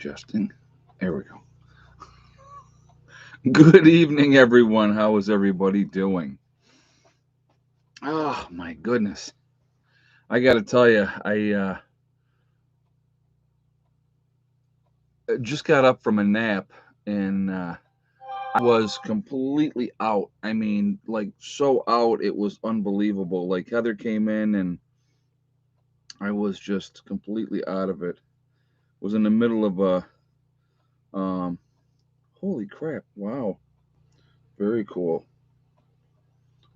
adjusting. There we go. Good evening, everyone. How is everybody doing? Oh my goodness! I got to tell you, I just got up from a nap and I was completely out. I mean, like so out, it was unbelievable. Like Heather came in and I was just completely out of it. Was in the middle of a um. Holy crap! Wow, very cool.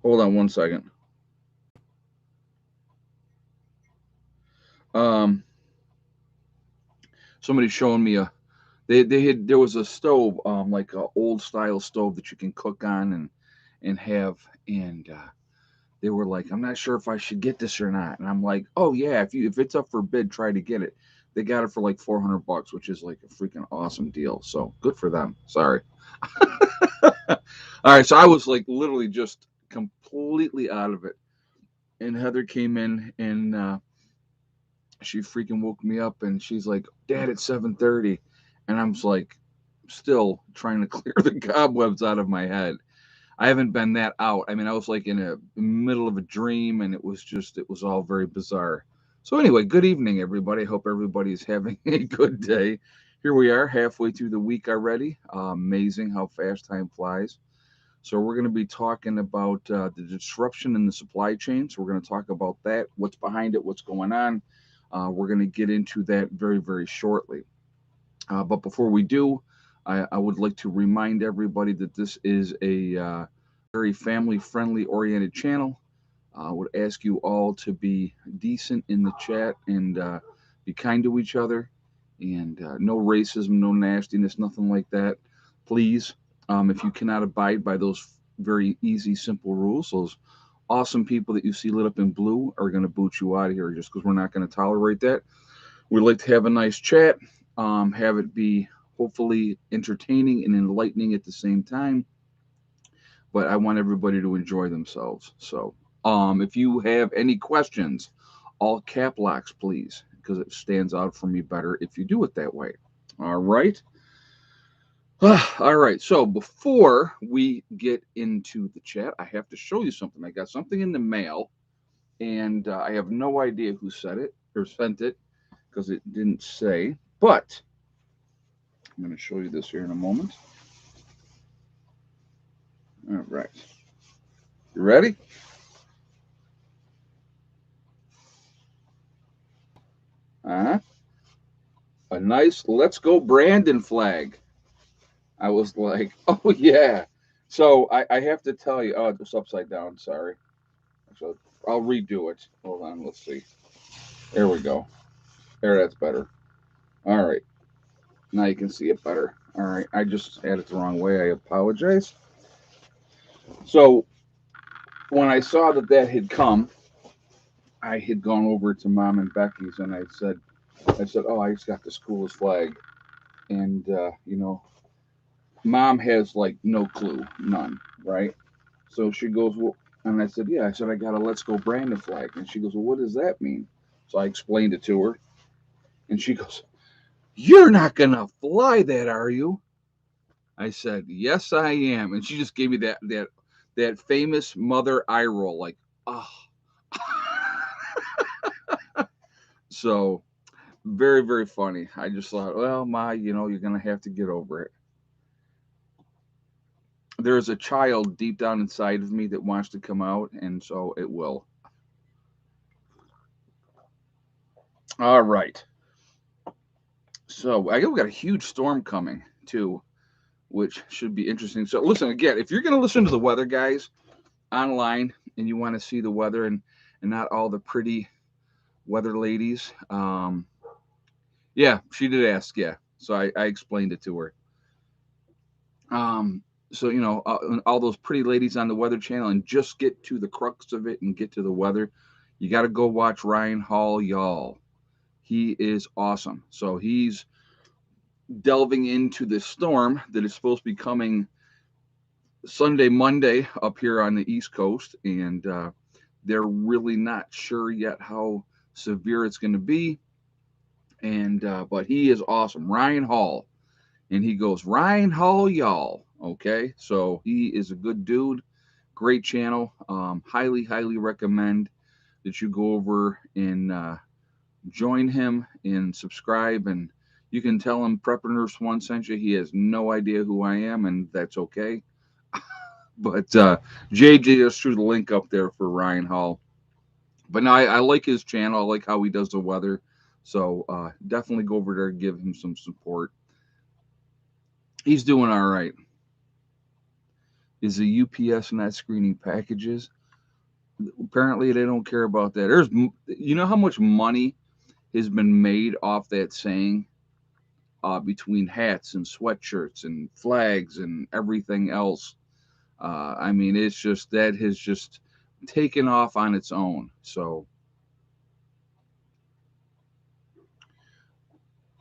Hold on one second. Um, Somebody's showing me a they had there was a stove like a old style stove that you can cook on and have and they were like, I'm not sure if I should get this or not, and I'm like, oh yeah, if it's up for bid, try to get it. They got it for like $400, which is like a freaking awesome deal, so good for them. Sorry. All right, so I was like literally just completely out of it, and Heather came in and she freaking woke me up and she's like, Dad, it's 7:30. And I'm just like, still trying to clear the cobwebs out of my head. I haven't been that out. I mean, I was like in a middle of a dream and it was all very bizarre. So, anyway, good evening, everybody. I hope everybody's having a good day. Here we are, halfway through the week already. Amazing how fast time flies. So, we're going to be talking about the disruption in the supply chain. So, we're going to talk about that, what's behind it, what's going on. We're going to get into that very, very shortly. But before we do, I would like to remind everybody that this is a very family friendly oriented channel. I would ask you all to be decent in the chat and be kind to each other and no racism, no nastiness, nothing like that. Please, if you cannot abide by those very easy, simple rules, those awesome people that you see lit up in blue are going to boot you out of here just because we're not going to tolerate that. We'd like to have a nice chat, have it be hopefully entertaining and enlightening at the same time. But I want everybody to enjoy themselves. So, if you have any questions, all cap locks, please, because it stands out for me better if you do it that way. All right. All right. So before we get into the chat, I have to show you something. I got something in the mail, and I have no idea who said it or sent it because it didn't say. But I'm going to show you this here in a moment. All right. You ready? Uh-huh. A nice Let's Go Brandon flag. I was like, oh, yeah. So I have to tell you, oh, it's upside down. Sorry. So I'll redo it. Hold on. Let's see. There we go. There, that's better. All right. Now you can see it better. All right. I just had it the wrong way. I apologize. So when I saw that that had come, I had gone over to Mom and Becky's and I said, oh, I just got the school's flag. And, Mom has like no clue, none, right? So she goes, well, and I said, yeah. I said, I got a Let's Go Brandon flag. And she goes, well, what does that mean? So I explained it to her. And she goes, you're not going to fly that, are you? I said, yes, I am. And she just gave me that famous mother eye roll, like, oh. So very, very funny. I just thought, well, Ma, you're going to have to get over it. There's a child deep down inside of me that wants to come out, and so it will. All right. So I we got a huge storm coming too, which should be interesting. So listen again, if you're going to listen to the weather guys online and you want to see the weather and not all the pretty weather ladies, yeah, she did ask. Yeah, so I explained it to her. So all those pretty ladies on the Weather Channel, and just get to the crux of it and get to the weather. You got to go watch Ryan Hall, y'all. He is awesome. So he's delving into this storm that is supposed to be coming Sunday, Monday up here on the East Coast, and they're really not sure yet how severe it's going to be. And but he is awesome, Ryan Hall, and he goes Ryan Hall, y'all. Okay, so he is a good dude, great channel. Highly recommend that you go over and join him and subscribe. And you can tell him Prepper Nurse One sent you. He has no idea who I am, and that's okay. But JJ just threw the link up there for Ryan Hall. But no, I like his channel. I like how he does the weather. So definitely go over there and give him some support. He's doing all right. Is the UPS not screening packages? Apparently, they don't care about that. You know how much money has been made off that saying, between hats and sweatshirts and flags and everything else. I mean, it's just that has just taken off on its own. So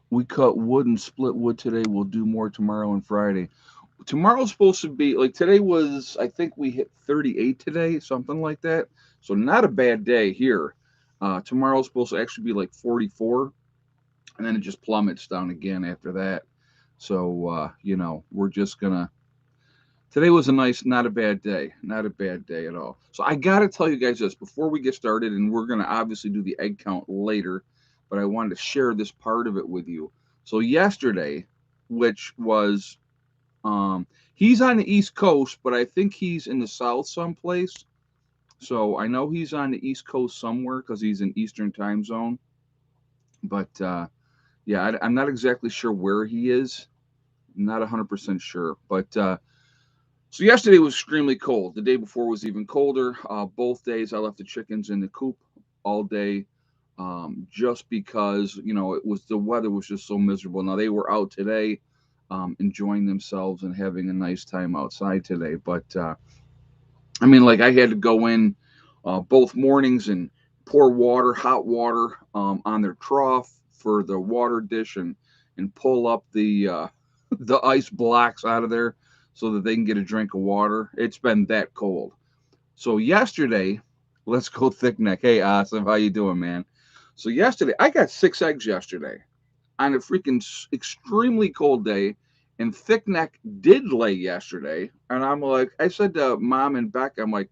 we cut wood and split wood today. We'll do more tomorrow and Friday. Tomorrow's supposed to be like today was, I think we hit 38 today, something like that. So not a bad day here. Tomorrow's supposed to actually be like 44, and then it just plummets down again after that. So we're just gonna. Today was a nice, not a bad day, not a bad day at all. So I gotta tell you guys this before we get started, and we're gonna obviously do the egg count later, but I wanted to share this part of it with you. So yesterday, which was he's on the East Coast, but I think he's in the South someplace. So I know he's on the East Coast somewhere because he's in Eastern time zone. But yeah, I'm not exactly sure where he is. I'm not 100% sure. But so yesterday was extremely cold. The day before was even colder. Both days I left the chickens in the coop all day, just because it was the weather was just so miserable. Now they were out today, enjoying themselves and having a nice time outside today. But I mean, like I had to go in both mornings and pour water, hot water, on their trough for the water dish and pull up the the ice blocks out of there so that they can get a drink of water. It's been that cold. So yesterday, let's go thick neck. Hey, Asif, how you doing, man? So yesterday, I got 6 eggs yesterday on a freaking extremely cold day, and Thick Neck did lay yesterday. And I'm like, I said to Mom and Beck, I'm like,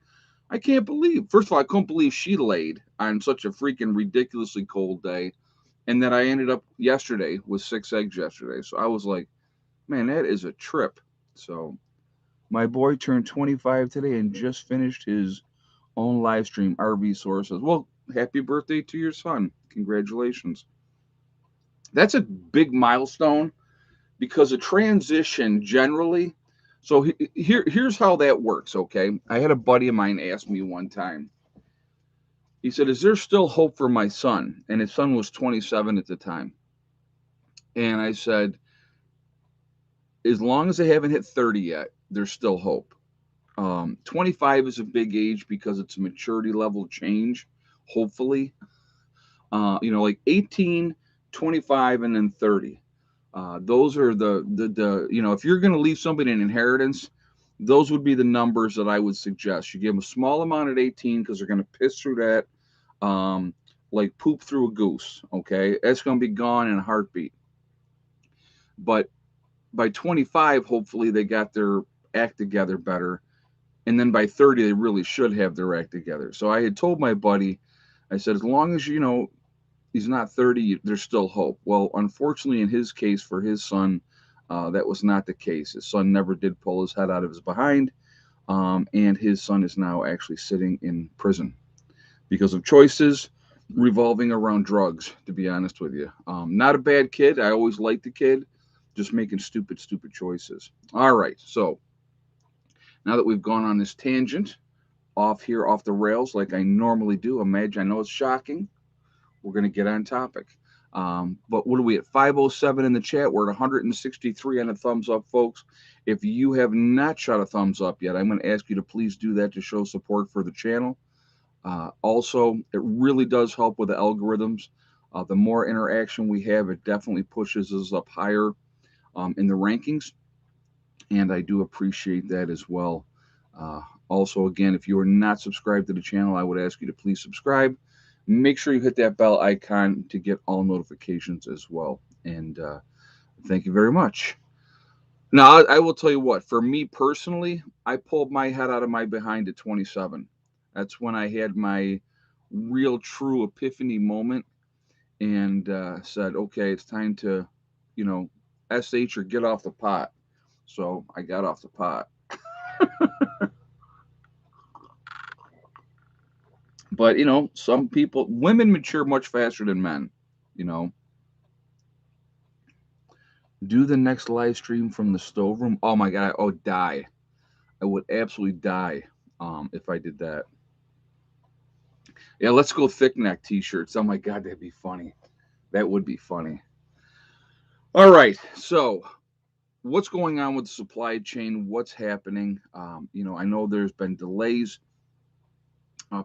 I can't believe. First of all, I couldn't believe she laid on such a freaking ridiculously cold day, and that I ended up yesterday with 6 eggs yesterday. So I was like, man, that is a trip. So my boy turned 25 today and just finished his own live stream. RV Sources. Well, happy birthday to your son. Congratulations. That's a big milestone because a transition generally. So here's how that works. Okay, I had a buddy of mine ask me one time. He said, "Is there still hope for my son?" And his son was 27 at the time. And I said, "As long as they haven't hit 30 yet, there's still hope." 25 is a big age because it's a maturity level change. Hopefully, like 18, 25, and then 30. Those are the if you're going to leave somebody an inheritance, those would be the numbers that I would suggest. You give them a small amount at 18 because they're going to piss through that, like poop through a goose. Okay, that's going to be gone in a heartbeat. But by 25, hopefully they got their act together better, and then by 30 they really should have their act together. So I had told my buddy, I said, as long as he's not 30, there's still hope. Well, unfortunately, in his case, for his son, that was not the case. His son never did pull his head out of his behind, and his son is now actually sitting in prison because of choices revolving around drugs, to be honest with you. Not a bad kid. I always liked the kid, just making stupid choices. All right, so now that we've gone on this tangent off the rails like I normally do, imagine, I know it's shocking, we're going to get on topic. But what are we at? 507 in the chat. We're at 163 on the thumbs up, folks. If you have not shot a thumbs up yet, I'm going to ask you to please do that to show support for the channel. Also, it really does help with the algorithms. The more interaction we have, it definitely pushes us up higher in the rankings. And I do appreciate that as well. Also, again, if you are not subscribed to the channel, I would ask you to please subscribe. make sure you hit that bell icon to get all notifications as well. And thank you very much. Now, I will tell you what, for me personally, I pulled my head out of my behind at 27. That's when I had my real true epiphany moment and said, okay, it's time to, you know, SH or get off the pot. So I got off the pot. But, some people, women mature much faster than men, you know. Do the next live stream from the stove room. Oh my God. Oh, die. I would absolutely die if I did that. Yeah, let's go thick neck t shirts. Oh my God, that'd be funny. That would be funny. All right. So, what's going on with the supply chain? What's happening? I know there's been delays,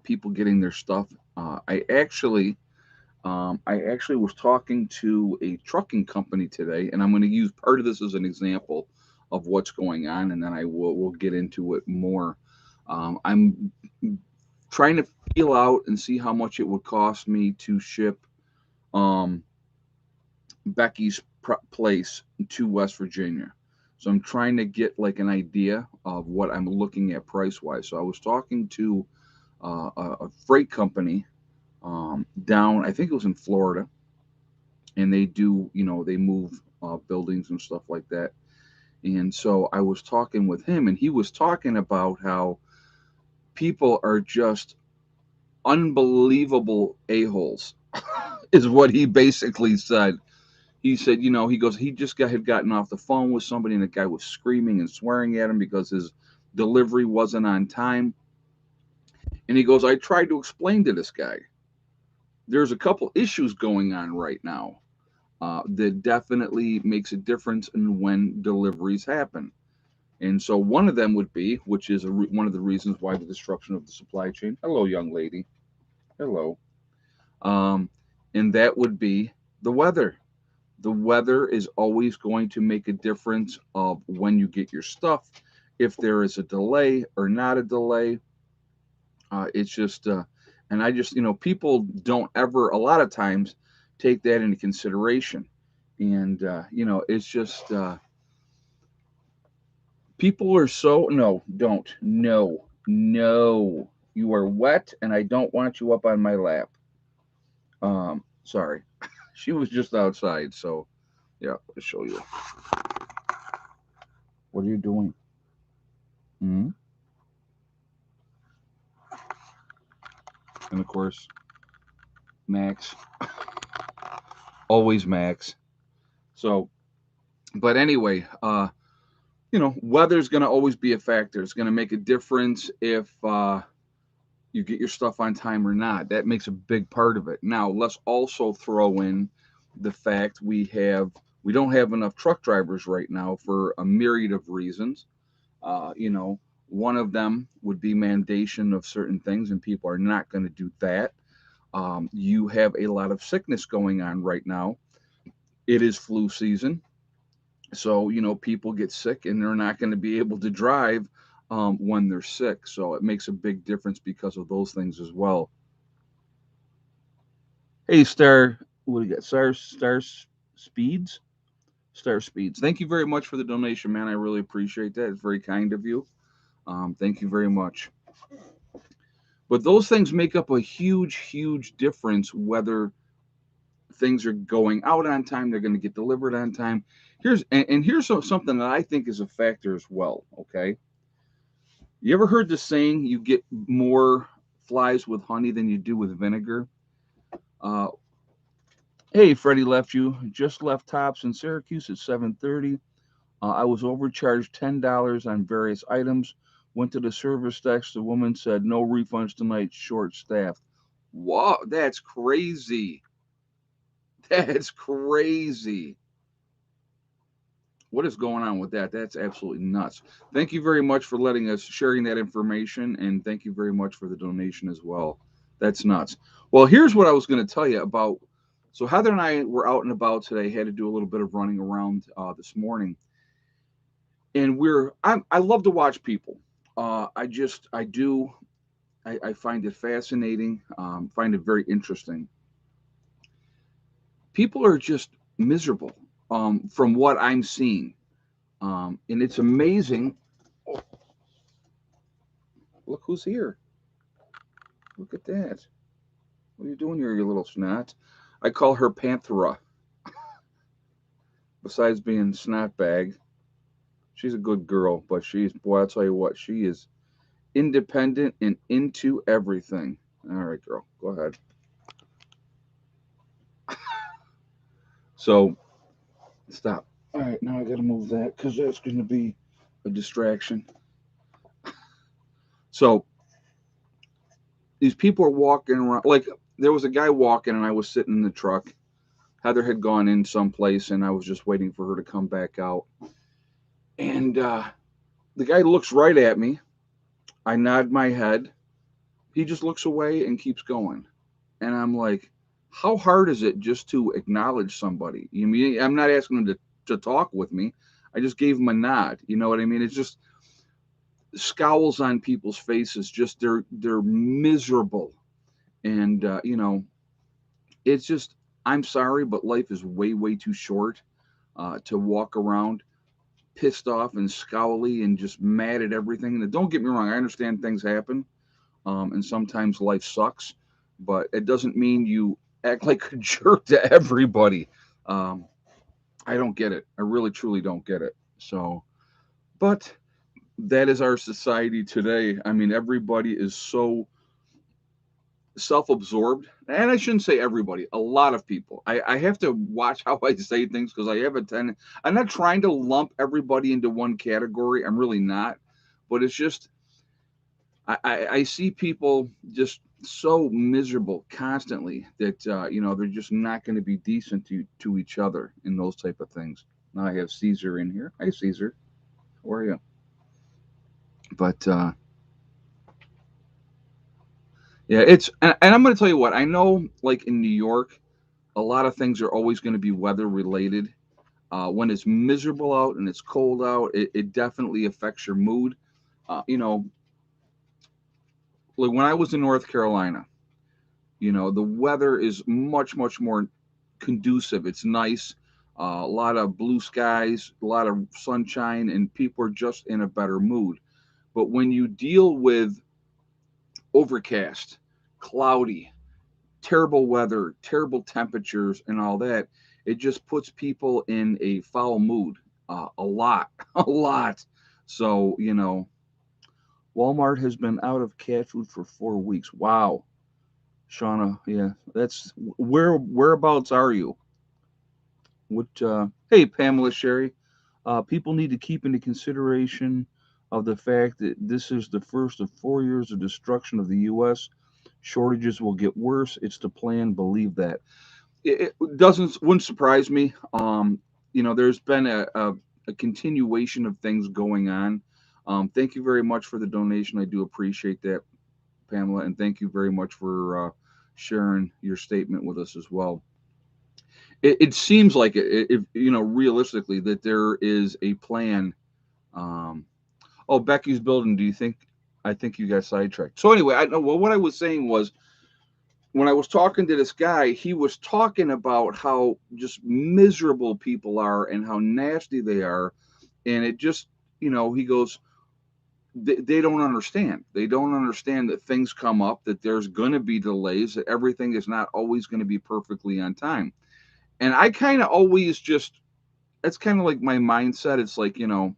people getting their stuff. I actually was talking to a trucking company today, and I'm going to use part of this as an example of what's going on, and then I will get into it more. I'm trying to feel out and see how much it would cost me to ship um, Becky's place to West Virginia. So I'm trying to get like an idea of what I'm looking at price wise. So I was talking to a freight company down, I think it was in Florida, and they do, they move buildings and stuff like that. And so I was talking with him, and he was talking about how people are just unbelievable a-holes, is what he basically said. He said, he goes, he just had gotten off the phone with somebody, and the guy was screaming and swearing at him because his delivery wasn't on time. And he goes, I tried to explain to this guy, there's a couple issues going on right now that definitely makes a difference in when deliveries happen. And so one of them would be, which is one of the reasons why the disruption of the supply chain. Hello, young lady. Hello. Um, and that would be the weather. The weather is always going to make a difference of when you get your stuff, if there is a delay or not a delay. It's just, and I just, people don't ever, a lot of times, take that into consideration. And, it's just, people are so, no, don't, no, no. You are wet and I don't want you up on my lap. Sorry. She was just outside. So, yeah, I'll show you. What are you doing? Hmm. And of course, Max, always Max. So, but anyway, weather's going to always be a factor. It's going to make a difference if you get your stuff on time or not. That makes a big part of it. Now, let's also throw in the fact we don't have enough truck drivers right now for a myriad of reasons. Uh, you know, One of them would be mandation of certain things, and people are not going to do that. You have a lot of sickness going on right now. It is flu season. So, people get sick and they're not going to be able to drive when they're sick. So it makes a big difference because of those things as well. Hey, Star, what do you got? Speeds? Star Speeds. Thank you very much for the donation, man. I really appreciate that. It's very kind of you. Thank you very much. But those things make up a huge, huge difference whether things are going out on time, they're going to get delivered on time. Here's something that I think is a factor as well. Okay, you ever heard the saying, you get more flies with honey than you do with vinegar? Uh, hey, Freddie left you. Just left Tops in Syracuse at 7:30. I was overcharged $10 on various items. Went to the service desk. The woman said no refunds tonight. Short staffed. Wow, that's crazy. That's crazy. What is going on with that? That's absolutely nuts. Thank you very much for letting us sharing that information, and thank you very much for the donation as well. That's nuts. Well, here's what I was going to tell you about. So Heather and I were out and about today. Had to do a little bit of running around this morning, and I love to watch people. I do. I find it fascinating, find it very interesting. People are just miserable, from what I'm seeing. And it's amazing. Oh, look who's here. Look at that. What are you doing here, you little snot? I call her Panthera. Besides being snot bag, she's a good girl, but she's, boy, I'll tell you what, she is independent and into everything. All right, girl, go ahead. So stop. All right, now I got to move that because that's going to be a distraction. So these people are walking around. Like, there was a guy walking, and I was sitting in the truck. Heather had gone in someplace, and I was just waiting for her to come back out. And the guy looks right at me. I nod my head. He just looks away and keeps going. And I'm like, how hard is it just to acknowledge somebody? You mean I'm not asking him to talk with me. I just gave him a nod. You know what I mean? It's just scowls on people's faces. Just they're miserable, and it's just, I'm sorry, but life is way too short to walk around pissed off and scowly and just mad at everything. And don't get me wrong, I understand things happen, and sometimes life sucks, but it doesn't mean you act like a jerk to everybody. Um, I don't get it. I really truly don't get it. So, but that is our society today. I mean, everybody is so self-absorbed, and I shouldn't say everybody, a lot of people. I have to watch how I say things because I have a tendency. I'm not trying to lump everybody into one category, I'm really not, but it's just I see people just so miserable constantly that they're just not going to be decent to each other in those type of things. Now I have Caesar in here. Hi, Caesar. How are you? But yeah, and I'm going to tell you what, I know, like in New York, a lot of things are always going to be weather related. When it's miserable out and it's cold out, it definitely affects your mood. You know, like when I was in North Carolina, the weather is much more conducive. It's nice, a lot of blue skies, a lot of sunshine, and people are just in a better mood. But when you deal with overcast, cloudy, terrible weather, terrible temperatures, and all that, it just puts people in a foul mood, a lot, a lot. So, Walmart has been out of cat food for 4 weeks. Wow, Shauna, yeah, that's whereabouts are you? What? Hey, Pamela Sherry. People need to keep into consideration of the fact that this is the first of 4 years of destruction of the U.S. Shortages will get worse. It's the plan. Believe that. It doesn't wouldn't surprise me. There's been a continuation of things going on. Thank you very much for the donation. I do appreciate that, Pamela, and thank you very much for sharing your statement with us as well. It seems like if realistically that there is a plan. Um, oh, Becky's building. Do you think? I think you got sidetracked. So anyway, I know. Well, what I was saying was when I was talking to this guy, he was talking about how just miserable people are and how nasty they are, and it just he goes, they don't understand. They don't understand that things come up, that there's going to be delays, that everything is not always going to be perfectly on time. And I kind of always just, that's kind of like my mindset. It's like, all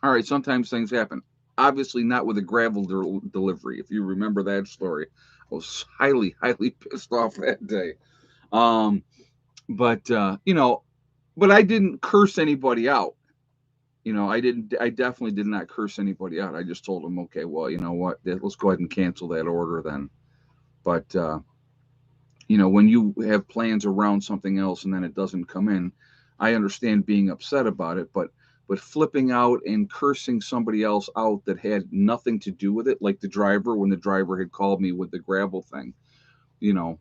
right, sometimes things happen. Obviously, not with a gravel delivery. If you remember that story, I was highly pissed off that day. Um, but but I didn't curse anybody out. I didn't. I definitely did not curse anybody out. I just told them, okay, well, you know what? Let's go ahead and cancel that order then. But when you have plans around something else and then it doesn't come in, I understand being upset about it, but flipping out and cursing somebody else out that had nothing to do with it, like the driver, when the driver had called me with the gravel thing, you know,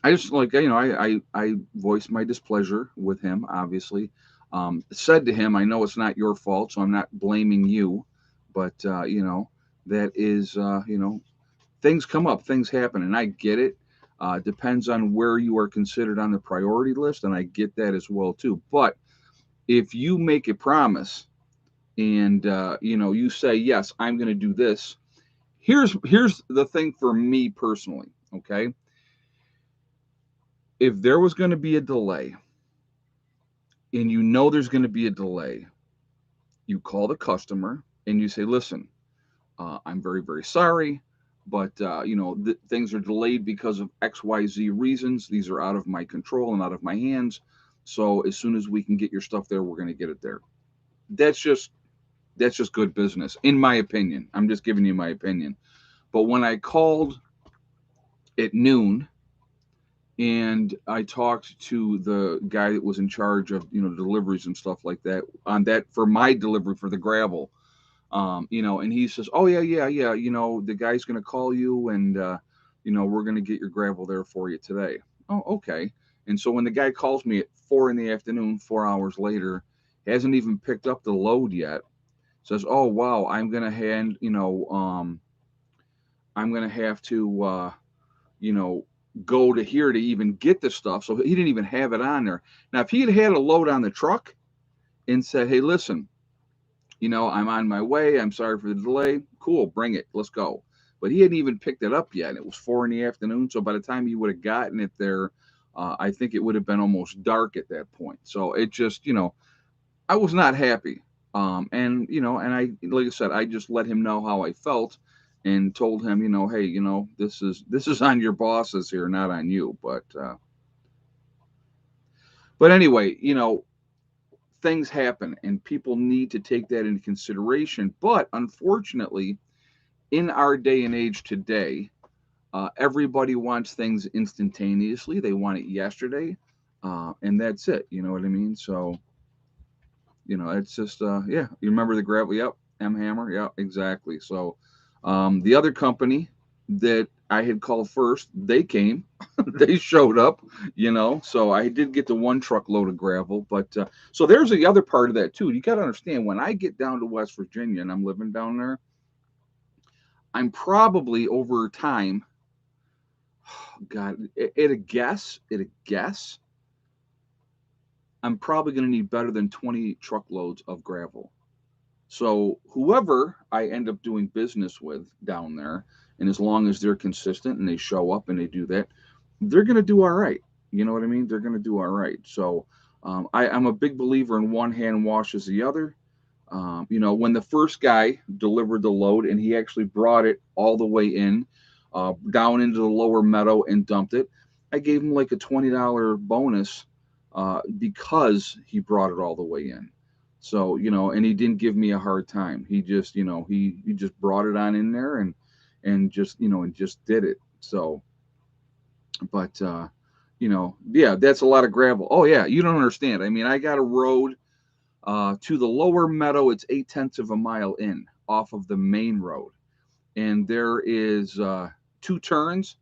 I just like, I voiced my displeasure with him, obviously. Said to him, I know it's not your fault, so I'm not blaming you, but that is, things come up, things happen, and I get it. Depends on where you are considered on the priority list, and I get that as well too. But if you make a promise and you say yes, I'm going to do this. Here's the thing for me personally. Okay, if there was going to be a delay, and there's going to be a delay, you call the customer and you say, listen, I'm very, very sorry, but things are delayed because of XYZ reasons. These are out of my control and out of my hands. So as soon as we can get your stuff there, we're going to get it there. That's just good business, in my opinion. I'm just giving you my opinion. But when I called at noon and I talked to the guy that was in charge of deliveries and stuff like that on that for my delivery for the gravel, and he says, "Oh yeah, yeah, yeah. The guy's gonna call you, and we're gonna get your gravel there for you today." Oh, okay. And so when the guy calls me at 4 in the afternoon, 4 hours later, hasn't even picked up the load yet, says, "Oh wow, I'm gonna have to, you know, go to here to even get the stuff." So he didn't even have it on there. Now, if he had had a load on the truck and said, "Hey, listen, I'm on my way. I'm sorry for the delay." Cool, bring it. Let's go. But he hadn't even picked it up yet. It was 4 in the afternoon. So by the time he would have gotten it there, I think it would have been almost dark at that point. So it just, I was not happy. And like I said, I just let him know how I felt and told him, hey, this is on your bosses here, not on you. But anyway, things happen and people need to take that into consideration. But unfortunately, in our day and age today, everybody wants things instantaneously. They want it yesterday, and that's it. You know what I mean? So, it's just, yeah. You remember the gravel? Yep. M Hammer. Yeah, exactly. So, the other company that I had called first, they came, they showed up. So I did get the one truckload of gravel. But so there's the other part of that too. You got to understand, when I get down to West Virginia and I'm living down there, I'm probably over time, God, at a guess, I'm probably going to need better than 20 truckloads of gravel. So whoever I end up doing business with down there, and as long as they're consistent and they show up and they do that, they're going to do all right. You know what I mean? They're going to do all right. So I'm a big believer in one hand washes the other. When the first guy delivered the load and he actually brought it all the way in, down into the lower meadow and dumped it, I gave him like a $20 bonus because he brought it all the way in. So, and he didn't give me a hard time. He just, he just brought it on in there and just, and just did it. So, but, yeah, that's a lot of gravel. Oh, yeah, you don't understand. I mean, I got a road to the lower meadow. It's 8/10 of a mile in off of the main road. And there is two turns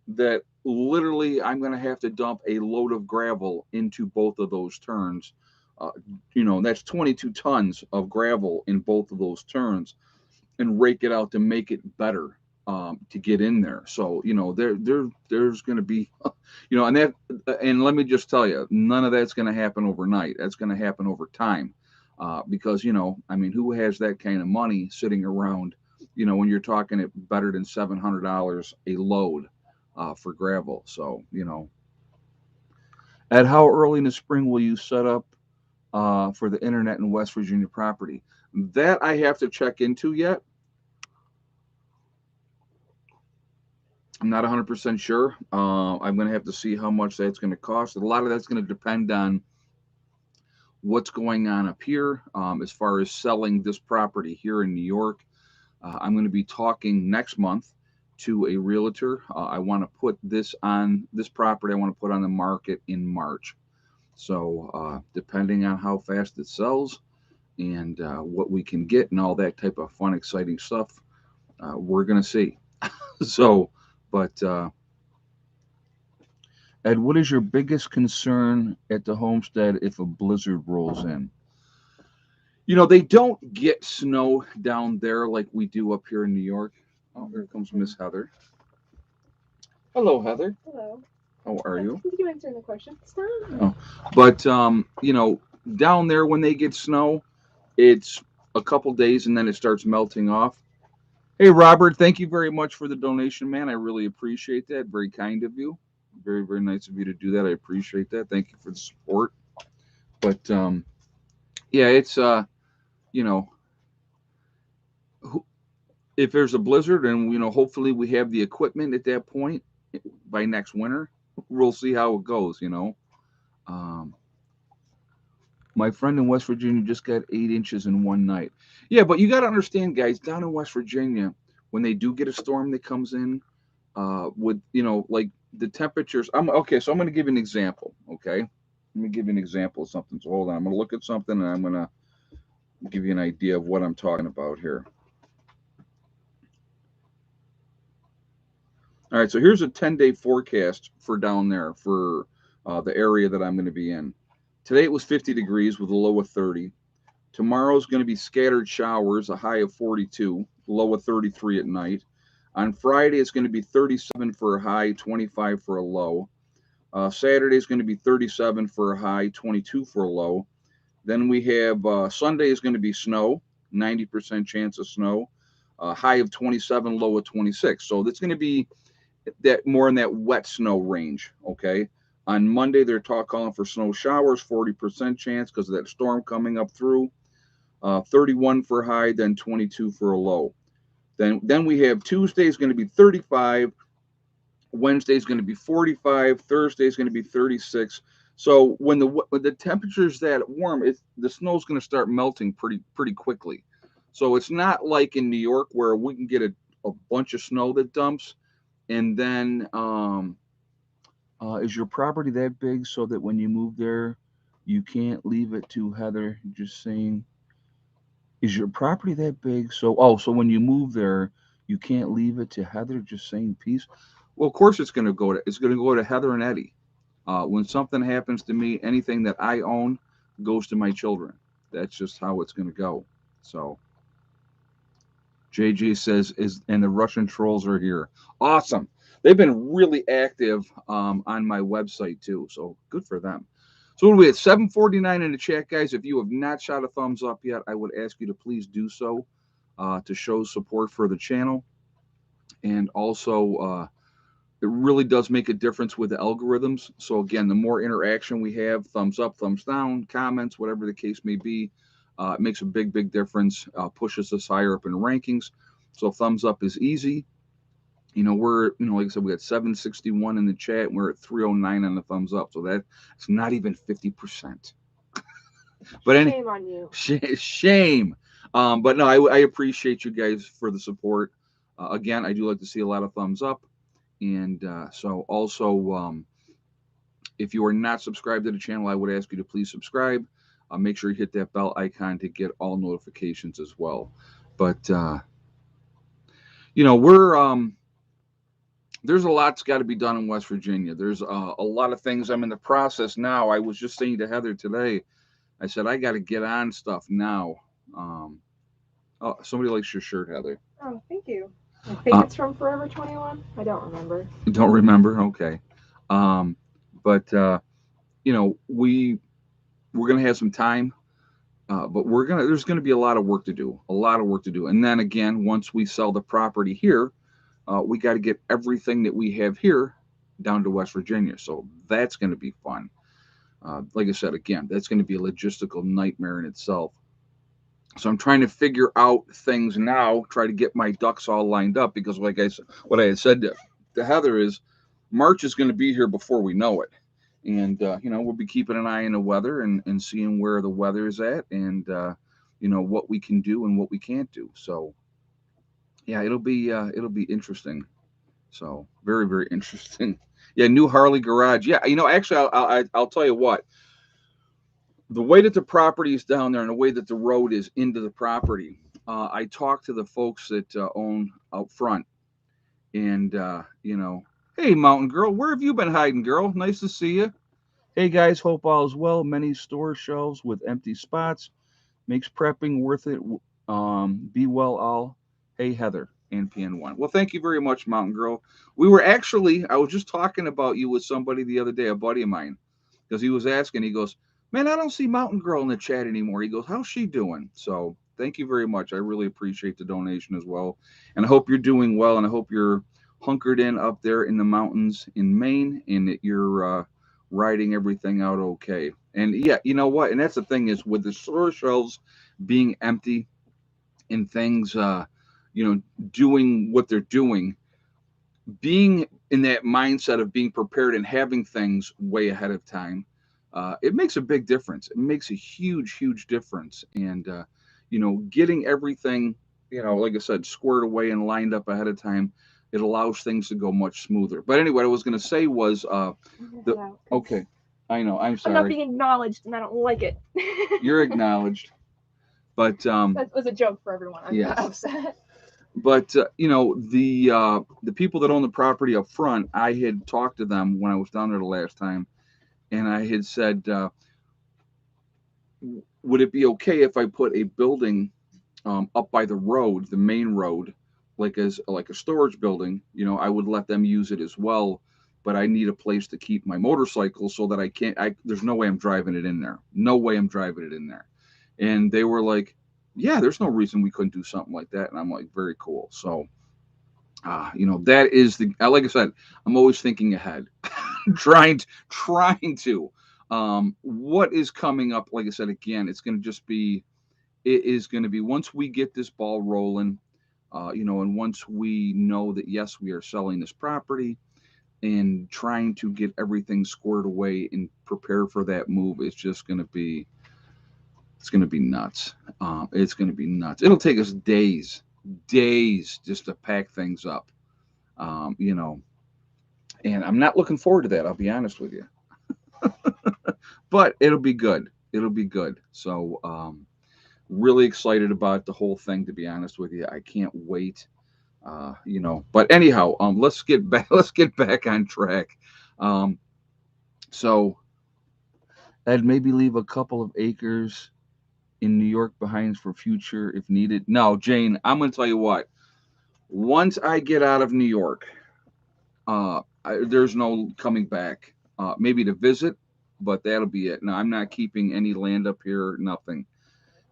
that literally I'm going to have to dump a load of gravel into both of those turns. Uh, that's 22 tons of gravel in both of those turns, and rake it out to make it better, to get in there. So there's going to be, and let me just tell you, none of that's going to happen overnight. That's going to happen over time, because I mean, who has that kind of money sitting around? When you're talking at better than $700 a load for gravel. So at how early in the spring will you set up for the internet in West Virginia property? That I have to check into yet. I'm not 100% sure. I'm going to have to see how much that's going to cost. A lot of that's going to depend on what's going on up here, as far as selling this property here in New York. I'm going to be talking next month to a realtor. I want to put this property, I want to put on the market in March. So, depending on how fast it sells and what we can get and all that type of fun, exciting stuff, we're going to see. So, but Ed, what is your biggest concern at the homestead if a blizzard rolls in? You know, they don't get snow down there like we do up here in New York. Oh, here comes Miss Heather. Hello, Heather. Hello. How are you? Did you answer the question? Stop. Oh, but you know, down there when they get snow, it's a couple days and then it starts melting off. Hey, Robert, thank you very much for the donation, man. I really appreciate that. Very kind of you. Very, very nice of you to do that. I appreciate that. Thank you for the support. But yeah, it's you know, if there's a blizzard, and you know, hopefully we have the equipment at that point by next winter. We'll see how it goes. You know, um, my friend in West Virginia just got 8 inches in one night. Yeah, but you got to understand, guys, down in West Virginia, when they do get a storm that comes in, with you know, like the temperatures. I'm okay, so I'm going to give you an example. Okay, let me give you an example of something. So hold on, I'm going to look at something and I'm going to give you an idea of what I'm talking about here. All right, so here's a 10-day forecast for down there for the area that I'm going to be in. Today it was 50 degrees with a low of 30. Tomorrow's going to be scattered showers, a high of 42, low of 33 at night. On Friday, it's going to be 37 for a high, 25 for a low. Saturday is going to be 37 for a high, 22 for a low. Then we have Sunday is going to be snow, 90% chance of snow, high of 27, low of 26. So that's going to be that more in that wet snow range. Okay. On Monday, they're calling for snow showers, 40% chance because of that storm coming up through. 31 for a high, then 22 for a low. Then we have Tuesday is going to be 35. Wednesday is going to be 45. Thursday is going to be 36. So when the temperature's that warm, the snow's going to start melting pretty quickly. So it's not like in New York where we can get a bunch of snow that dumps, and then is your property that big so that when you move there, you can't leave it to Heather? Just saying, is your property that big? So when you move there, you can't leave it to Heather? Just saying, peace. Well, of course it's going to go to Heather and Eddie. When something happens to me, anything that I own goes to my children. That's just how it's going to go. So JG says is and the Russian trolls are here. Awesome. They've been really active on my website too. So good for them. So what are we at 749 in the chat, guys? If you have not shot a thumbs up yet, I would ask you to please do so to show support for the channel. And also, it really does make a difference with the algorithms. So again, the more interaction we have, thumbs up, thumbs down, comments, whatever the case may be, it makes a big difference. Pushes us higher up in rankings. So thumbs up is easy. You know, like I said, we got 761 in the chat. And we're at 309 on the thumbs up. So it's not even 50%. But Shame on you. shame. But no, I appreciate you guys for the support. Again, I do like to see a lot of thumbs up. And so also, if you are not subscribed to the channel, I would ask you to please subscribe. Make sure you hit that bell icon to get all notifications as well. But you know, there's a lot's got to be done in West Virginia. There's a lot of things I'm in the process now. I was just saying to Heather today, I said I got to get on stuff now. Oh, somebody likes your shirt, Heather. Oh, thank you. I think it's from Forever 21. I don't remember. Don't remember? Okay. But you know, we're gonna have some time, but there's gonna be a lot of work to do, and then again, once we sell the property here, we got to get everything that we have here down to West Virginia. So that's going to be fun. Like I said, again, that's going to be a logistical nightmare in itself. So I'm trying to figure out things now, try to get my ducks all lined up because, like I said, what I had said to Heather is March is going to be here before we know it. And, you know, we'll be keeping an eye on the weather and seeing where the weather is at and, you know, what we can do and what we can't do. So, yeah, it'll be interesting. So very interesting. Yeah, new Harley garage. Yeah, you know, actually, I'll tell you what. The way that the property is down there and the way that the road is into the property, I talked to the folks that own out front, and you know, hey, Mountain Girl, where have you been hiding, girl? Nice to see you. Hey guys, hope all is well. Many store shelves with empty spots. Makes prepping worth it. Be well, all. Hey, Heather and PN1. Well, thank you very much, Mountain Girl. We were actually, I was just talking about you with somebody the other day, a buddy of mine, because he was asking. He goes, "Man, I don't see Mountain Girl in the chat anymore." He goes, "How's she doing?" So thank you very much. I really appreciate the donation as well, and I hope you're doing well, and I hope you're hunkered in up there in the mountains in Maine, and that you're riding everything out okay. And yeah, you know what? And that's the thing is with the store shelves being empty and things, doing what they're doing, being in that mindset of being prepared and having things way ahead of time, it makes a big difference. It makes a huge, huge difference. And, getting everything, like I said, squared away and lined up ahead of time, it allows things to go much smoother. But anyway, what I was going to say was, I'm gonna the head out 'cause okay, I know, I'm I'm not sorry. being acknowledged, and I don't like it. You're acknowledged, but That was a joke for everyone. I'm not yes. upset. But the people that own the property up front, I had talked to them when I was down there the last time, and I had said, would it be okay if I put a building up by the road, the main road, like a storage building? I would let them use it as well, but I need a place to keep my motorcycle so that I can't. There's no way I'm driving it in there. No way I'm driving it in there. And they were like, "Yeah, there's no reason we couldn't do something like that." And I'm like, "Very cool." So that is like I said, I'm always thinking ahead, trying to. What is coming up? Like I said, again, it is going to be once we get this ball rolling, and once we know that yes, we are selling this property and trying to get everything squared away and prepare for that move is just going to be it's going to be nuts. It's going to be nuts. It'll take us days just to pack things up. um, you know, and I'm not looking forward to that. I'll be honest with you, but it'll be good. It'll be good. So, really excited about the whole thing. To be honest with you, I can't wait. But anyhow, let's get back. Let's get back on track. Um, so, Ed, maybe leave a couple of acres in New York behind for future if needed. No, Jane, I'm going to tell you what. Once I get out of New York, there's no coming back. Maybe to visit, but that'll be it. No, I'm not keeping any land up here. Nothing.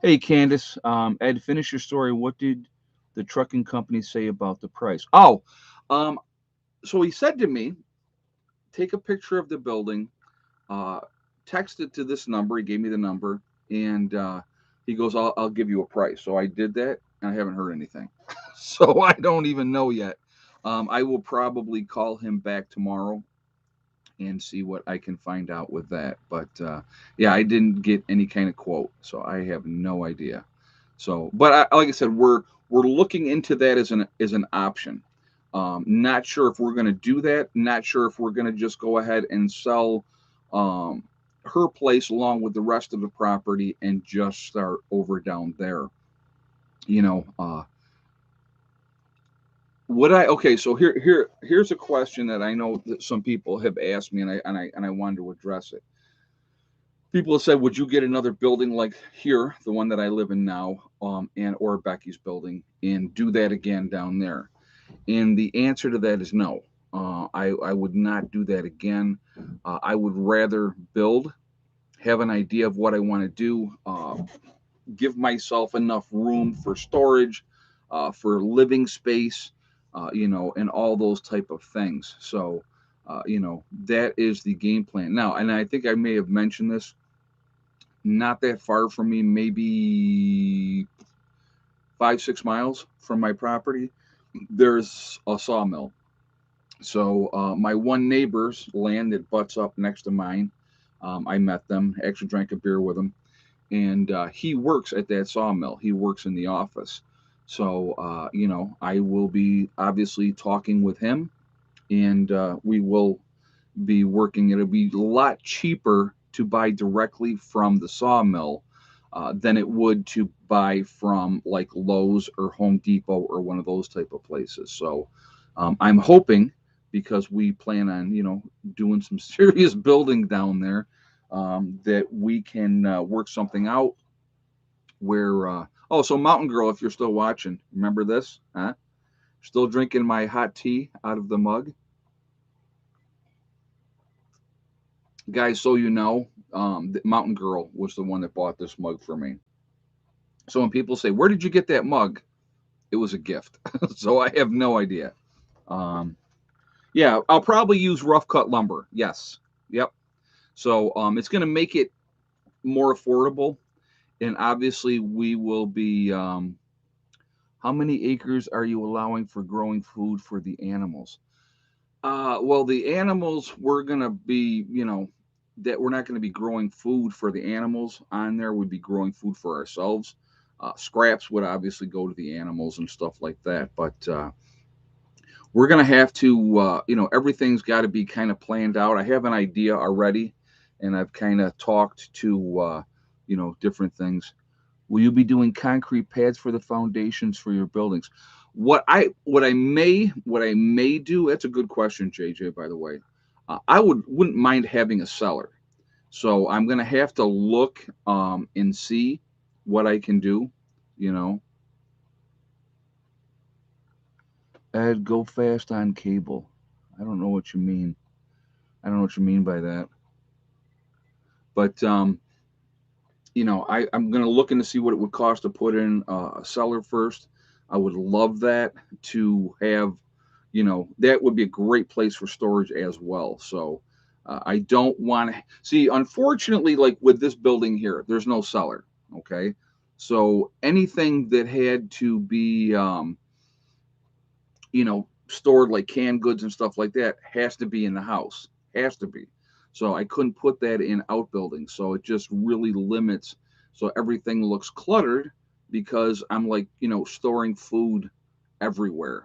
Hey, Candace. Ed, finish your story. What did the trucking company say about the price? Oh, um, so he said to me, take a picture of the building, uh, text it to this number. He gave me the number, and he goes, I'll give you a price. So I did that, and I haven't heard anything. So I don't even know yet. I will probably call him back tomorrow and see what I can find out with that. But yeah, I didn't get any kind of quote, so I have no idea. So, but like I said, we're looking into that as an option. Not sure if we're going to do that. Not sure if we're going to just go ahead and sell um, her place along with the rest of the property and just start over down there. You know, would I? Okay, so here's a question that I know that some people have asked me, and I wanted to address it. People have said, "Would you get another building like here, the one that I live in now, and or Becky's building, and do that again down there?" And the answer to that is no. I would not do that again. I would rather build, have an idea of what I want to do, give myself enough room for storage, for living space, and all those type of things. So, that is the game plan now. And I think I may have mentioned this. Not that far from me, maybe 5 6 miles from my property, there's a sawmill. So my one neighbor's land that butts up next to mine, I met them, actually drank a beer with him, and he works at that sawmill. He works in the office. So I will be obviously talking with him, and we will be working. It'll be a lot cheaper to buy directly from the sawmill than it would to buy from like Lowe's or Home Depot or one of those type of places. So I'm hoping, because we plan on doing some serious building down there, that we can work something out where oh, so Mountain Girl, if you're still watching, remember this? Huh? Still drinking my hot tea out of the mug, guys. So you know, Mountain Girl was the one that bought this mug for me. So when people say, "Where did you get that mug?" It was a gift. So I have no idea. Um, yeah, I'll probably use rough cut lumber. Yes. Yep. So it's going to make it more affordable, and obviously we will be. How many acres are you allowing for growing food for the animals? Well, the animals we're gonna be, that we're not gonna be growing food for the animals on there. We'd be growing food for ourselves. Scraps would obviously go to the animals and stuff like that, but we're gonna have to, everything's got to be kind of planned out. I have an idea already, and I've kind of talked to, different things. Will you be doing concrete pads for the foundations for your buildings? What I may do? That's a good question, JJ. By the way, I wouldn't mind having a cellar. So I'm gonna have to look and see what I can do. You know, Ed, go fast on cable. I don't know what you mean. I don't know what you mean by that. But I'm going to look into see what it would cost to put in a cellar first. I would love that to have, that would be a great place for storage as well. So I don't want to see, unfortunately, like with this building here, there's no cellar. Okay. So anything that had to be, stored like canned goods and stuff like that has to be in the house. Has to be. So I couldn't put that in outbuildings. So it just really limits. So everything looks cluttered because I'm like, storing food everywhere.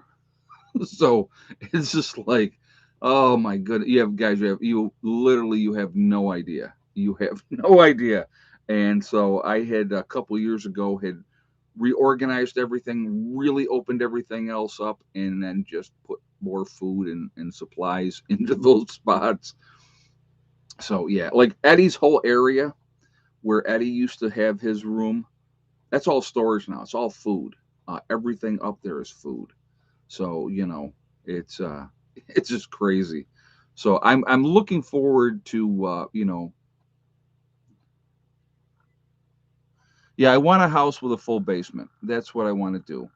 So it's just like, oh my goodness. You have no idea. You have no idea. And so I had a couple years ago had reorganized everything, really opened everything else up, and then just put more food and supplies into those spots. So yeah, like Eddie's whole area where Eddie used to have his room, that's all storage now. It's all food. Everything up there is food. So it's it's just crazy. So I'm looking forward to yeah, I want a house with a full basement. That's what I want to do.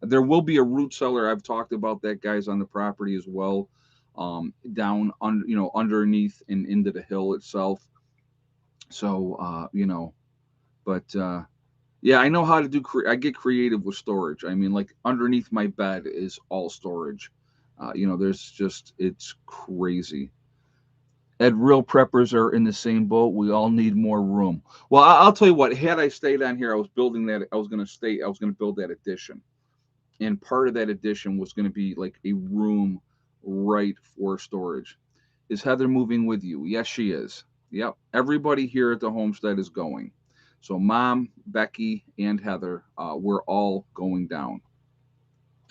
There will be a root cellar. I've talked about that, guys, on the property as well. Down underneath and into the hill itself. So but yeah, I know how to do. I get creative with storage. I mean, like underneath my bed is all storage. There's just it's crazy. Ed, real preppers are in the same boat. We all need more room. Well, I'll tell you what. Had I stayed on here, I was building that. I was going to stay. I was going to build that addition, and part of that addition was going to be like a room right for storage. Is Heather moving with you? Yes, she is. Yep. Everybody here at the homestead is going. So, Mom, Becky, and Heather, we're all going down.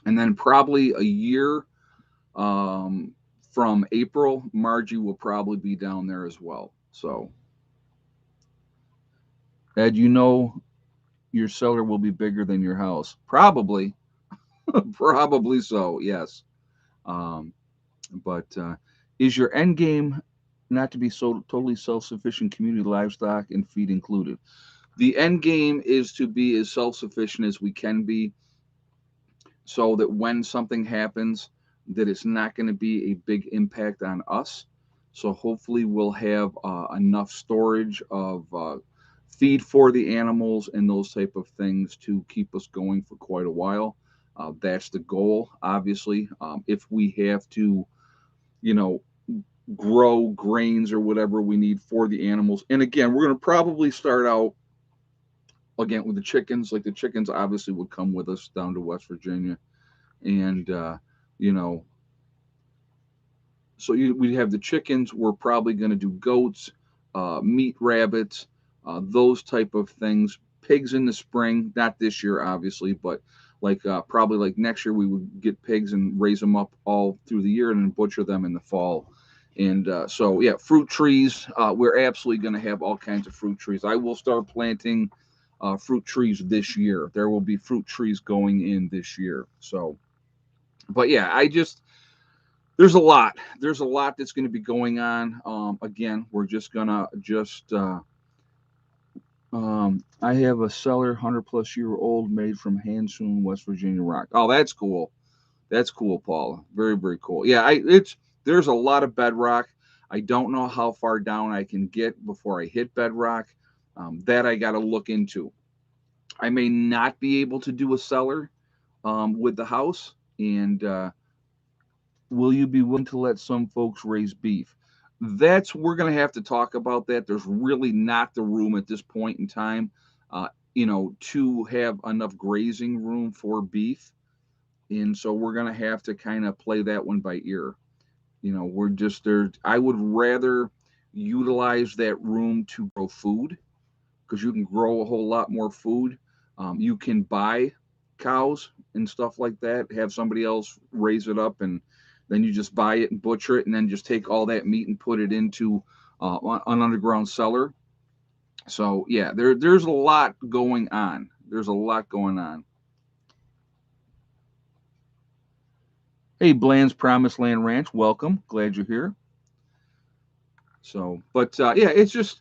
And then probably a year um, from April, Margie will probably be down there as well. So, Ed, your cellar will be bigger than your house. Probably, probably so. Yes. Um, but is your end game not to be so totally self-sufficient, community livestock and feed included? The end game is to be as self-sufficient as we can be, so that when something happens, that it's not going to be a big impact on us. So hopefully we'll have enough storage of feed for the animals and those type of things to keep us going for quite a while. That's the goal, obviously. If we have to, you know, grow grains or whatever we need for the animals. And again, we're going to probably start out again with the chickens. Like the chickens obviously would come with us down to West Virginia. And, you know, so we have the chickens. We're probably going to do goats, meat rabbits, those type of things. Pigs in the spring, not this year, obviously, but like probably like next year we would get pigs and raise them up all through the year and then butcher them in the fall. And so yeah, fruit trees. We're absolutely going to have all kinds of fruit trees. I will start planting. fruit trees this year. There will be fruit trees going in this year. So, but yeah, there's a lot that's going to be going on. Again, we're just gonna just I have a cellar 100+ year old made from hand sewn West Virginia rock. Oh, that's cool. That's cool, Paula. Very, very cool. Yeah, it's there's a lot of bedrock. I don't know how far down I can get before I hit bedrock. That I got to look into. I may not be able to do a cellar with the house. And will you be willing to let some folks raise beef? That's we're going to have to talk about that. There's really not the room at this point in time, uh, to have enough grazing room for beef, and so we're going to have to kind of play that one by ear. We're just there. I would rather utilize that room to grow food because you can grow a whole lot more food. You can buy cows and stuff like that, have somebody else raise it up, and then you just buy it and butcher it, and then just take all that meat and put it into an underground cellar. So yeah, there's a lot going on. There's a lot going on. Hey, Bland's Promised Land Ranch, welcome. Glad you're here. So, but yeah, it's just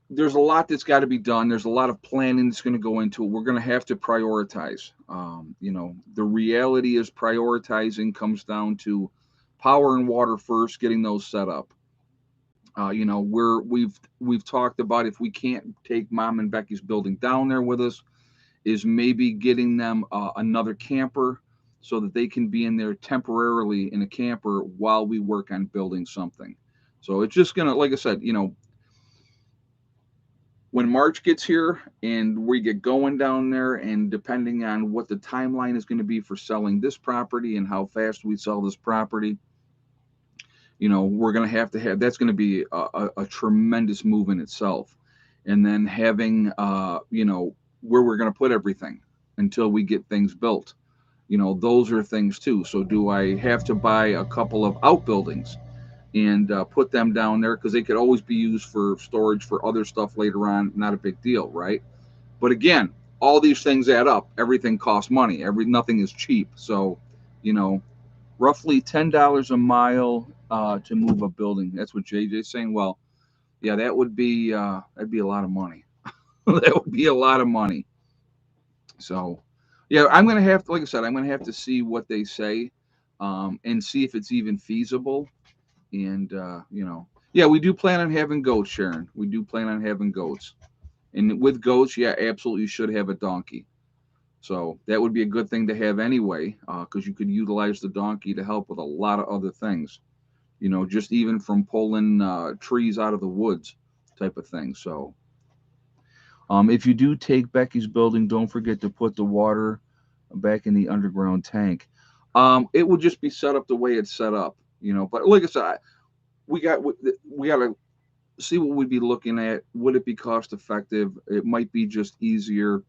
there's a lot that's got to be done. There's a lot of planning that's going to go into it. We're going to have to prioritize. The reality is prioritizing comes down to power and water first, getting those set up. We've talked about if we can't take Mom and Becky's building down there with us, is maybe getting them another camper so that they can be in there temporarily in a camper while we work on building something. So it's just gonna, like I said, when March gets here and we get going down there, and depending on what the timeline is going to be for selling this property and how fast we sell this property, we're going to have that's going to be a tremendous move in itself. And then having, where we're going to put everything until we get things built. Those are things too. So do I have to buy a couple of outbuildings and put them down there because they could always be used for storage for other stuff later on? Not a big deal, right? But again, all these things add up. Everything costs money. Nothing is cheap. So, you know, roughly $10 a mile to move a building. That's what JJ's saying. Well, yeah, that'd be a lot of money. That would be a lot of money. So, yeah, I'm gonna have to, like I said, I'm gonna have to see what they say, and see if it's even feasible. And yeah, we do plan on having goats, Sharon. We do plan on having goats, and with goats, yeah, absolutely, you should have a donkey. So that would be a good thing to have anyway, because you could utilize the donkey to help with a lot of other things. Just even from pulling trees out of the woods, type of thing. So, if you do take Becky's building, don't forget to put the water back in the underground tank. It will just be set up the way it's set up. But like I said, we got to see what we'd be looking at. Would it be cost effective? It might be just easier,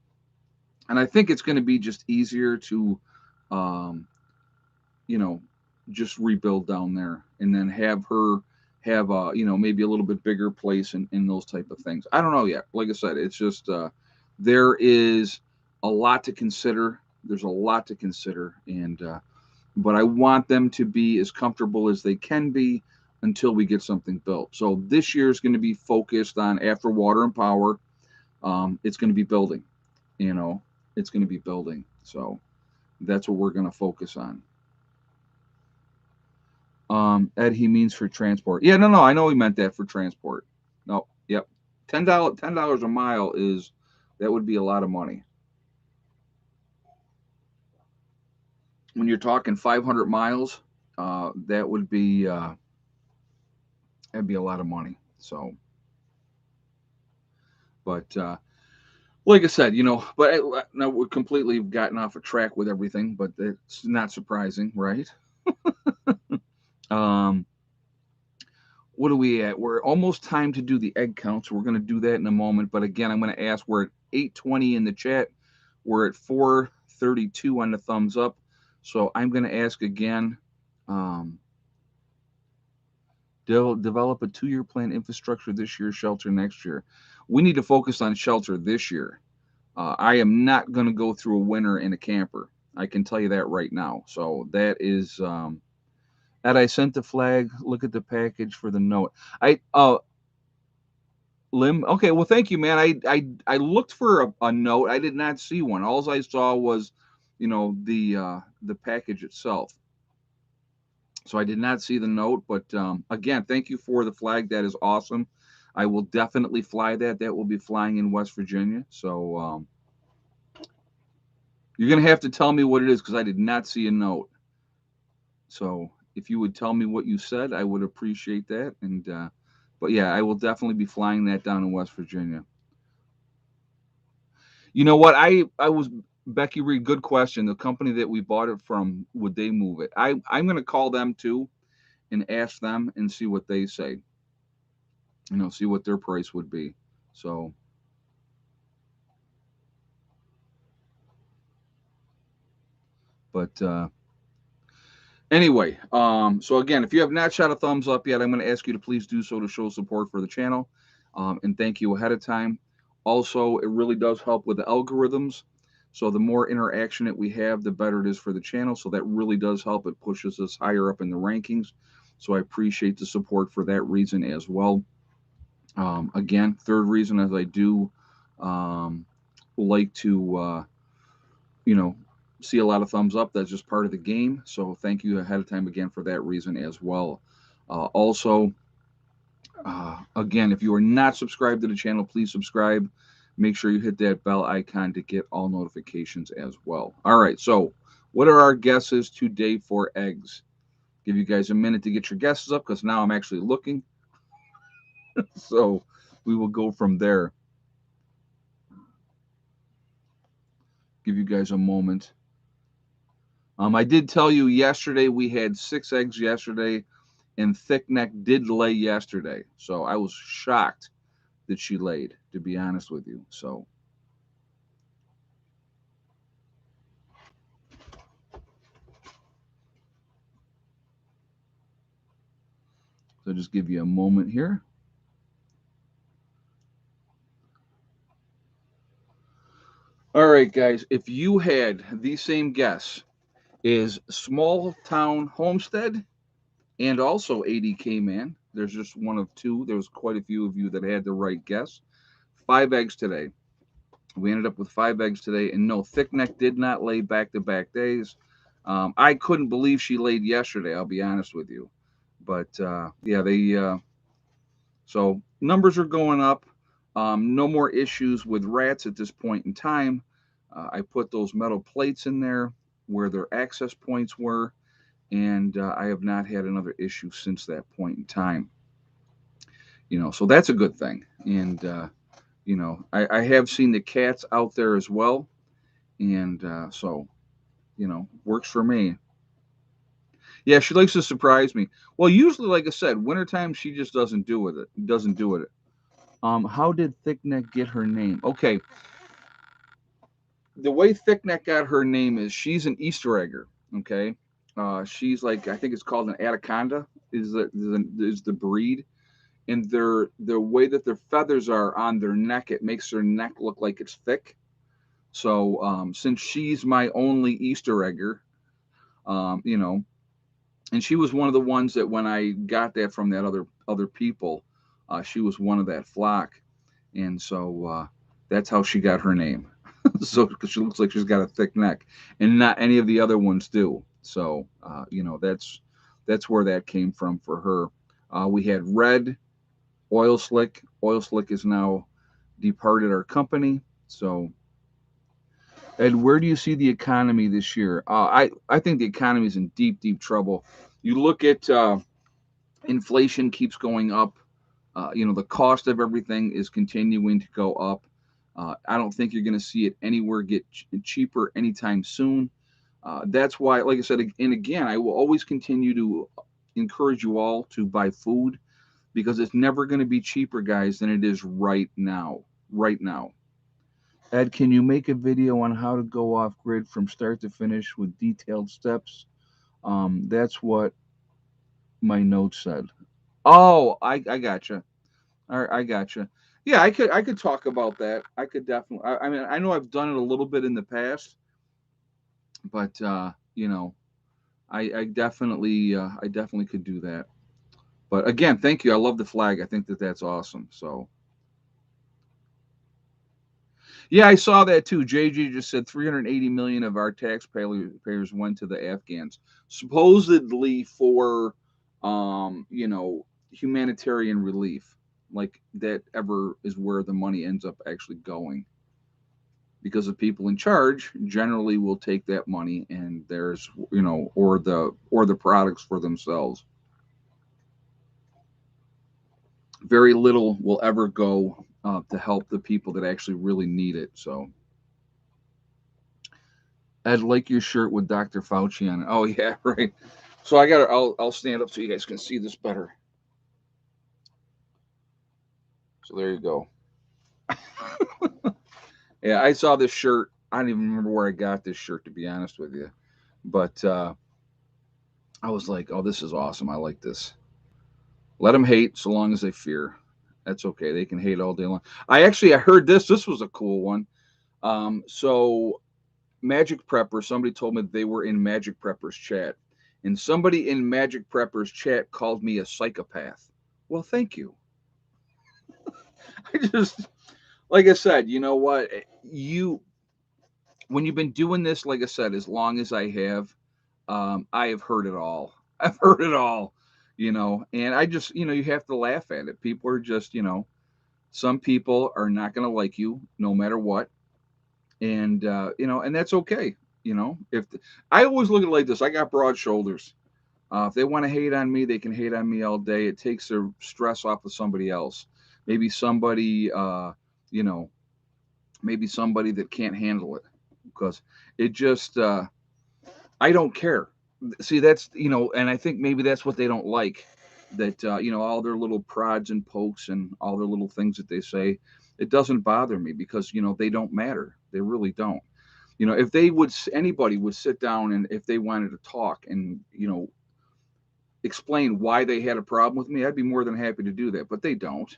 and I think it's going to be just easier to, um, you know, just rebuild down there, and then have her have maybe a little bit bigger place in those type of things. I don't know yet. Like I said, it's just there is a lot to consider. There's a lot to consider, and but I want them to be as comfortable as they can be until we get something built. So this year is going to be focused on, after water and power. It's going to be building. You know, it's going to be building. So that's what we're going to focus on. Ed, he means for transport. Yeah, no, I know he meant that for transport. No, yep. $10 a mile is that would be a lot of money. When you're talking 500 miles, that would be that'd be a lot of money. So, but like I said, but now we're completely gotten off a track with everything, but it's not surprising, right? Um, what are we at? We're almost time to do the egg count, so we're going to do that in a moment. But again, I'm going to ask. We're at 8:20 in the chat. We're at 4:32 on the thumbs up. So I'm going to ask again. Um, Develop a 2-year plan, infrastructure this year, shelter next year. We need to focus on shelter this year. I am not going to go through a winter in a camper. I can tell you that right now. So that is, Ed, I sent the flag. Look at the package for the note. Lim. Okay, well, thank you, man. I looked for a note. I did not see one. All I saw was, the package itself. So I did not see the note. But again, thank you for the flag. That is awesome. I will definitely fly that. That will be flying in West Virginia. So you're gonna have to tell me what it is because I did not see a note. So if you would tell me what you said, I would appreciate that. And but yeah, I will definitely be flying that down in West Virginia. You know what? I was Becky Reed. Good question. The company that we bought it from, would they move it? I'm going to call them too and ask them and see what they say. See what their price would be. So, but anyway, so again, if you have not shot a thumbs up yet, I'm going to ask you to please do so to show support for the channel, and thank you ahead of time. Also, it really does help with the algorithms. So the more interaction that we have, the better it is for the channel. So that really does help. It pushes us higher up in the rankings. So I appreciate the support for that reason as well. Again, third reason is I do um, like to, you know, see a lot of thumbs up. That's just part of the game. So thank you ahead of time again for that reason as well. Also, again, if you are not subscribed to the channel, please subscribe. Make sure you hit that bell icon to get all notifications as well. All right, so what are our guesses today for eggs? Give you guys a minute to get your guesses up because now I'm actually looking. So we will go from there. Give you guys a moment. I did tell you yesterday we had 6 eggs yesterday, and Thick Neck did lay yesterday. So I was shocked that she laid, to be honest with you. So just give you a moment here. All right, guys. If you had the same guess, is small town Homestead and also ADK Man. There's just one of two. There was quite a few of you that had the right guess. 5 eggs today. We ended up with 5 eggs today, and no, Thick Neck did not lay back-to-back days. I couldn't believe she laid yesterday. I'll be honest with you, but yeah, they so numbers are going up. No more issues with rats at this point in time. I put those metal plates in there where their access points were, and I have not had another issue since that point in time. So that's a good thing. And I have seen the cats out there as well, and so works for me. Yeah, she likes to surprise me. Well, usually, like I said, wintertime she just doesn't do with it. Doesn't do it. How did Thickneck get her name? Okay, the way Thickneck got her name is she's an Easter egger. Okay, she's like, I think it's called an anaconda. Is the breed, and the way that their feathers are on their neck, it makes their neck look like it's thick. So since she's my only Easter egger, you know, and she was one of the ones that when I got that from that other people, she was one of that flock, and so that's how she got her name. So because she looks like she's got a thick neck, and not any of the other ones do. So that's where that came from for her. We had Red, Oil Slick. Oil Slick is now departed our company. So, Ed, where do you see the economy this year? I think the economy is in deep, deep trouble. You look at inflation keeps going up. The cost of everything is continuing to go up. I don't think you're going to see it anywhere get cheaper anytime soon. That's why, like I said, and again, I will always continue to encourage you all to buy food because it's never going to be cheaper, guys, than it is right now. Right now. Ed, can you make a video on how to go off grid from start to finish with detailed steps? That's what my note said. Oh, I gotcha. All right, I gotcha. Yeah, I could talk about that. I could definitely. I mean, I know I've done it a little bit in the past, but I definitely could do that. But again, thank you. I love the flag. I think that that's awesome. So yeah, I saw that too. JG just said 380 million of our taxpayers went to the Afghans, supposedly for, humanitarian relief. Like that ever is where the money ends up actually going, because the people in charge generally will take that money and there's, or the products for themselves. Very little will ever go to help the people that actually really need it. So I'd like your shirt with Dr. Fauci on it. Oh yeah, right. So I'll stand up so you guys can see this better. So there you go. Yeah, I saw this shirt. I don't even remember where I got this shirt, to be honest with you. But I was like, oh, this is awesome. I like this. Let them hate so long as they fear. That's okay. They can hate all day long. I heard this. This was a cool one. So Magic Prepper, somebody told me they were in Magic Prepper's chat, and somebody in Magic Prepper's chat called me a psychopath. Well, thank you. I just, like I said, you know what? You, when you've been doing this, like I said, as long as I have heard it all. I've heard it all, and I just, you have to laugh at it. People are just, some people are not going to like you no matter what. And, and that's okay. If I always look at it like this, I got broad shoulders. If they want to hate on me, they can hate on me all day. It takes their stress off of somebody else. Maybe somebody, you know, maybe somebody that can't handle it, because it just, I don't care. See, that's, and I think maybe that's what they don't like. That, all their little prods and pokes and all their little things that they say, it doesn't bother me because, they don't matter. They really don't. If they would, anybody would sit down and if they wanted to talk and, explain why they had a problem with me, I'd be more than happy to do that. But they don't.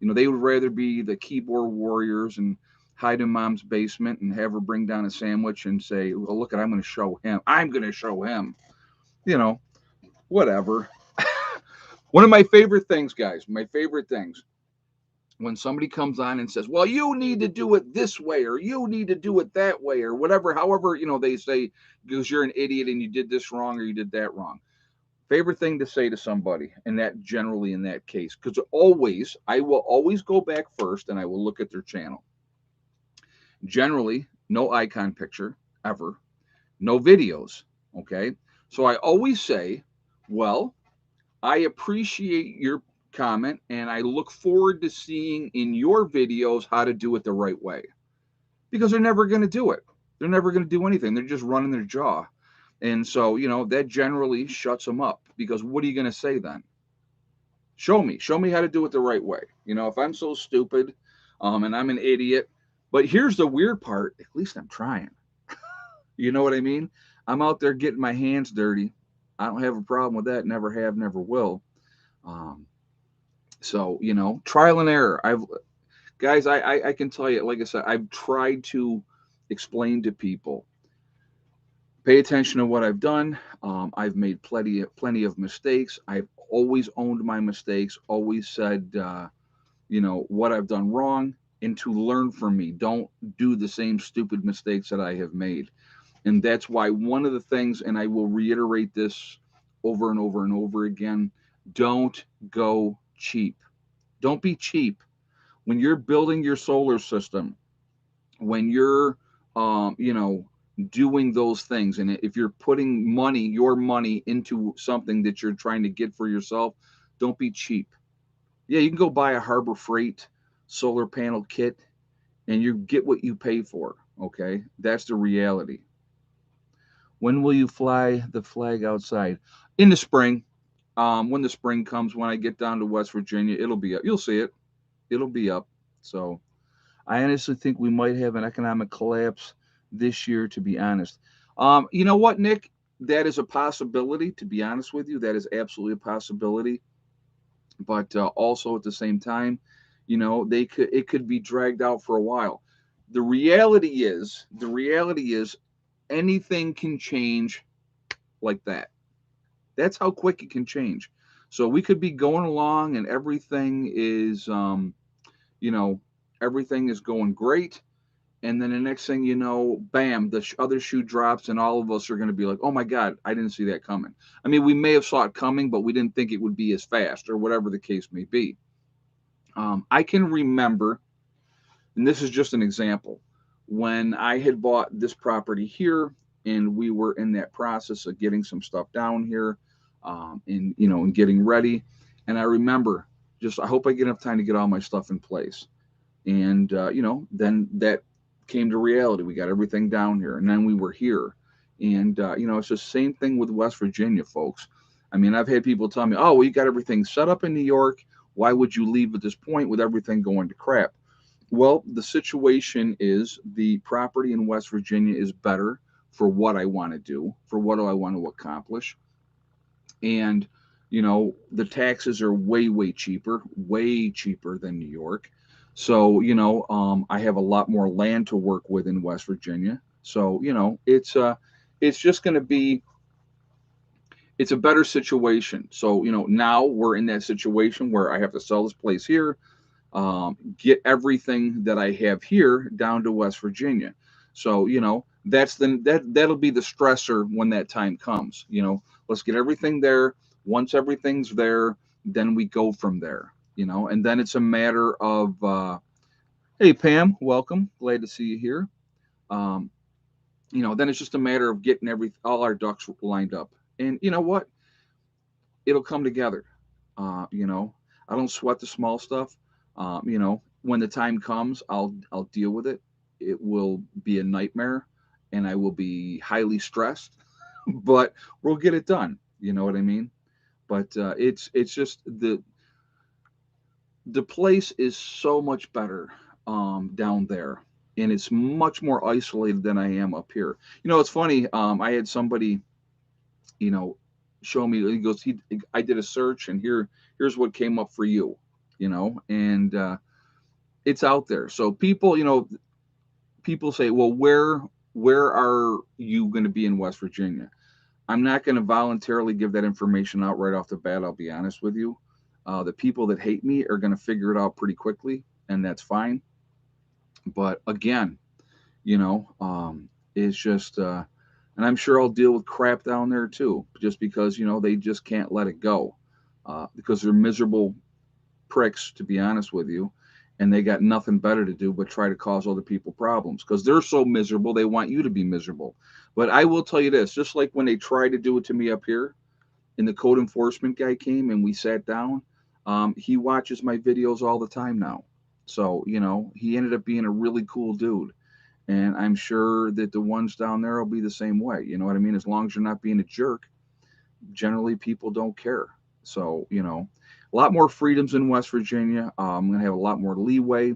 They would rather be the keyboard warriors and hide in mom's basement and have her bring down a sandwich and say, "Well, look, I'm going to show him. I'm going to show him." You know, whatever. One of my favorite things, guys, my favorite things, when somebody comes on and says, "Well, you need to do it this way, or you need to do it that way, or whatever," however, they say, because you're an idiot and you did this wrong or you did that wrong. Favorite thing to say to somebody, and that generally in that case, because I will always go back first and I will look at their channel. Generally, no icon picture ever, no videos. Okay. So I always say, well, I appreciate your comment and I look forward to seeing in your videos how to do it the right way, because they're never going to do it. They're never going to do anything. They're just running their jaw. And so, that generally shuts them up, because what are you going to say then? Show me how to do it the right way. If I'm so stupid, and I'm an idiot, but here's the weird part, at least I'm trying. You know what I mean? I'm out there getting my hands dirty. I don't have a problem with that. Never have, never will. Um, so, trial and error. Guys, I can tell you, like I said, I've tried to explain to people, pay attention to what I've done. I've made plenty of mistakes. I've always owned my mistakes. Always said, what I've done wrong, and to learn from me. Don't do the same stupid mistakes that I have made. And that's why one of the things, and I will reiterate this over and over and over again: don't go cheap. Don't be cheap when you're building your solar system. When you're, doing those things, and if you're putting your money into something that you're trying to get for yourself, don't be cheap. Yeah, you can go buy a Harbor Freight solar panel kit and you get what you pay for. Okay, that's the reality. When will you fly the flag outside? In the spring. When the spring comes, when I get down to West Virginia, it'll be up. You'll see it. It'll be up. So I honestly think we might have an economic collapse this year, to be honest. You know what, Nick? That is a possibility, to be honest with you. That is absolutely a possibility. but also at the same time, they could it could be dragged out for a while. The reality is anything can change like that. That's how quick it can change. So we could be going along and you know, everything is going great, and then the next thing you know, bam, the other shoe drops, and all of us are going to be like, "Oh my God, I didn't see that coming." I mean, we may have saw it coming, but we didn't think it would be as fast, or whatever the case may be. I can remember, and this is just an example, when I had bought this property here, and we were in that process of getting some stuff down here, and getting ready. And I remember, just I hope I get enough time to get all my stuff in place. And then that came to reality. We got everything down here, and then we were here. And it's the same thing with West Virginia, folks. I mean, I've had people tell me, "Oh, well, you got everything set up in New York. Why would you leave at this point with everything going to crap?" Well, the situation is the property in West Virginia is better for what I want to do, for what do I want to accomplish. And, the taxes are way cheaper than New York. So, I have a lot more land to work with in West Virginia. So, it's just going to be, it's a better situation. So, now we're in that situation where I have to sell this place here, get everything that I have here down to West Virginia. So that'll be the stressor when that time comes. Let's get everything there. Once everything's there, then we go from there. And then it's a matter of, hey Pam, welcome, glad to see you here. Um, then it's just a matter of getting all our ducks lined up, and you know what, it'll come together. I don't sweat the small stuff. When the time comes, I'll deal with it. It will be a nightmare, and I will be highly stressed, but we'll get it done. You know what I mean? But it's just the place is so much better down there, and it's much more isolated than I am up here. It's funny. I had somebody you know, show me. He goes, I did a search, and here's what came up for you, and it's out there. So people say, well, where are you going to be in West Virginia? I'm not going to voluntarily give that information out right off the bat. I'll be honest with you. The people that hate me are going to figure it out pretty quickly, and that's fine. But again, it's just and I'm sure I'll deal with crap down there too, just because they just can't let it go, because they're miserable pricks, to be honest with you, and they got nothing better to do but try to cause other people problems because they're so miserable they want you to be miserable. But I will tell you this: just like when they tried to do it to me up here, and the code enforcement guy came and we sat down, he watches my videos all the time now. So he ended up being a really cool dude, and I'm sure that the ones down there will be the same way. You know what I mean? As long as you're not being a jerk, generally people don't care. So, a lot more freedoms in West Virginia. I'm going to have a lot more leeway.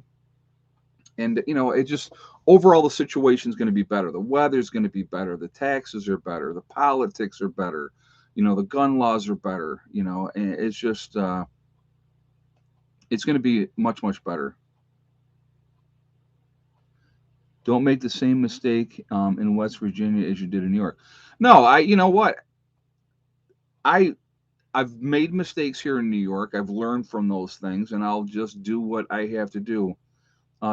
And, it just overall, the situation is going to be better. The weather's going to be better. The taxes are better. The politics are better. The gun laws are better. And it's just, it's going to be much, much better. Don't make the same mistake in West Virginia as you did in New York. No, you know what? I I've made mistakes here in New York. I've learned from those things, and I'll just do what I have to do.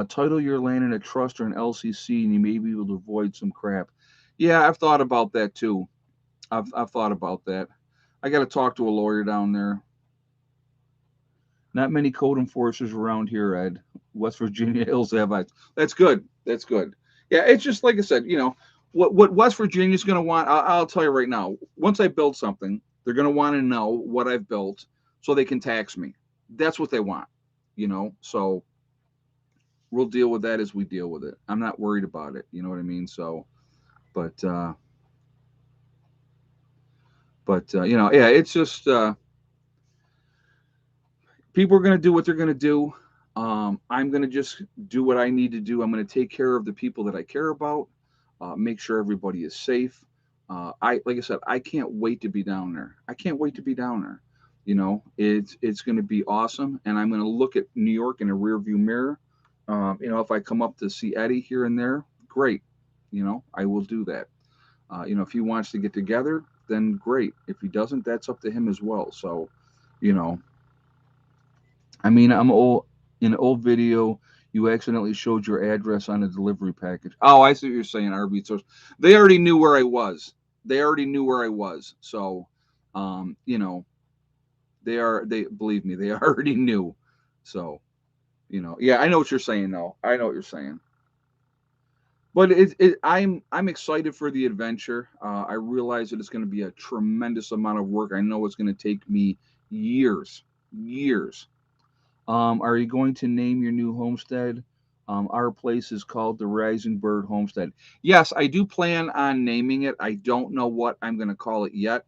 Title your land in a trust or an LCC, and you may be able to avoid some crap. Yeah, I've thought about that too. I've thought about that. I got to talk to a lawyer down there. Not many code enforcers around here, Ed. West Virginia Hills have I. That's good. That's good. Yeah, it's just like I said. What West Virginia's going to want. I'll tell you right now. Once I build something, they're going to want to know what I've built so they can tax me. That's what they want. So we'll deal with that as we deal with it. I'm not worried about it. You know what I mean? So, but yeah, it's just people are going to do what they're going to do. I'm going to just do what I need to do. I'm going to take care of the people that I care about, make sure everybody is safe. Like I said, I can't wait to be down there. I can't wait to be down there. It's going to be awesome, and I'm going to look at New York in a rear view mirror. If I come up to see Eddie here and there, great. I will do that. If he wants to get together, then great. If he doesn't, that's up to him as well. So, you know, I mean, I'm old. In an old video, you accidentally showed your address on a delivery package. Oh, I see what you're saying, RB. So they already knew where I was. They already knew where I was. So, um, you know, they believe me, they already knew. So, yeah, I know what you're saying. Though I know what you're saying. But I'm excited for the adventure. I realize that it's going to be a tremendous amount of work. I know it's going to take me years, years. Are you going to name your new homestead? Our place is called the Rising Bird Homestead. Yes, I do plan on naming it. I don't know what I'm going to call it yet.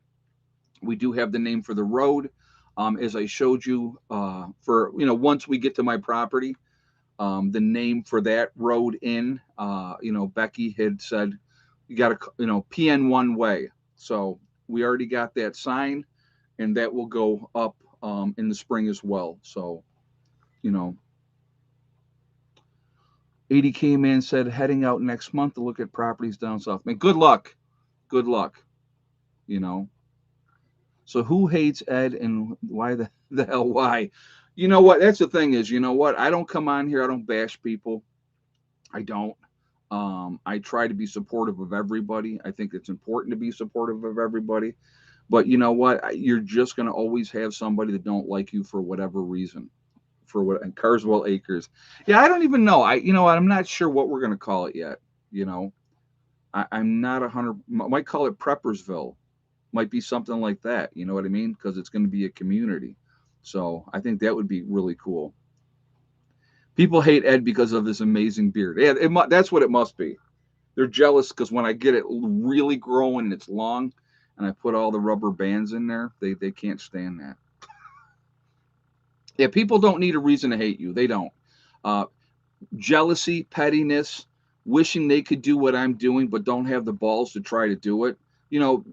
We do have the name for the road, as I showed you. For once we get to my property, the name for that road in, Becky had said you got to, PN1 way. So we already got that sign, and that will go up in the spring as well. So, you know, 80K man said heading out next month to look at properties down south. Man, good luck. Good luck. You know. So who hates Ed and why the hell why? You know what? That's the thing is, you know what? I don't come on here. I don't bash people. I don't. I try to be supportive of everybody. I think it's important to be supportive of everybody. But you know what? You're just going to always have somebody that don't like you for whatever reason. For what and Carswell Acres. Yeah, I don't even know. I'm not sure what we're going to call it yet. You know, I'm not 100. Might call it Preppersville. Might be something like that. You know what I mean? Because it's going to be a community. So I think that would be really cool. People hate Ed because of his amazing beard. Yeah, that's what it must be. They're jealous because when I get it really growing and it's long, and I put all the rubber bands in there, they can't stand that. Yeah, people don't need a reason to hate you. They don't. Uh, Jealousy, pettiness, wishing they could do what I'm doing but don't have the balls to try to do it.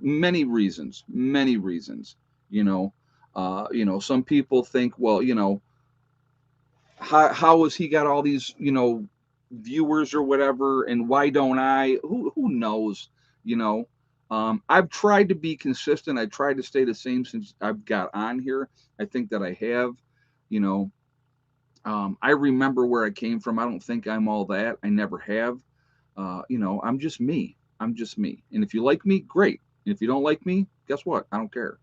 Many reasons, many reasons. Some people think, well, how has he got all these, viewers or whatever, and why don't I? Who knows? You know, I've tried to be consistent. I tried to stay the same since I've got on here. I think that I have. You know, I remember where I came from. I don't think I'm all that. I never have. I'm just me. I'm just me. And if you like me, great. And if you don't like me, guess what? I don't care.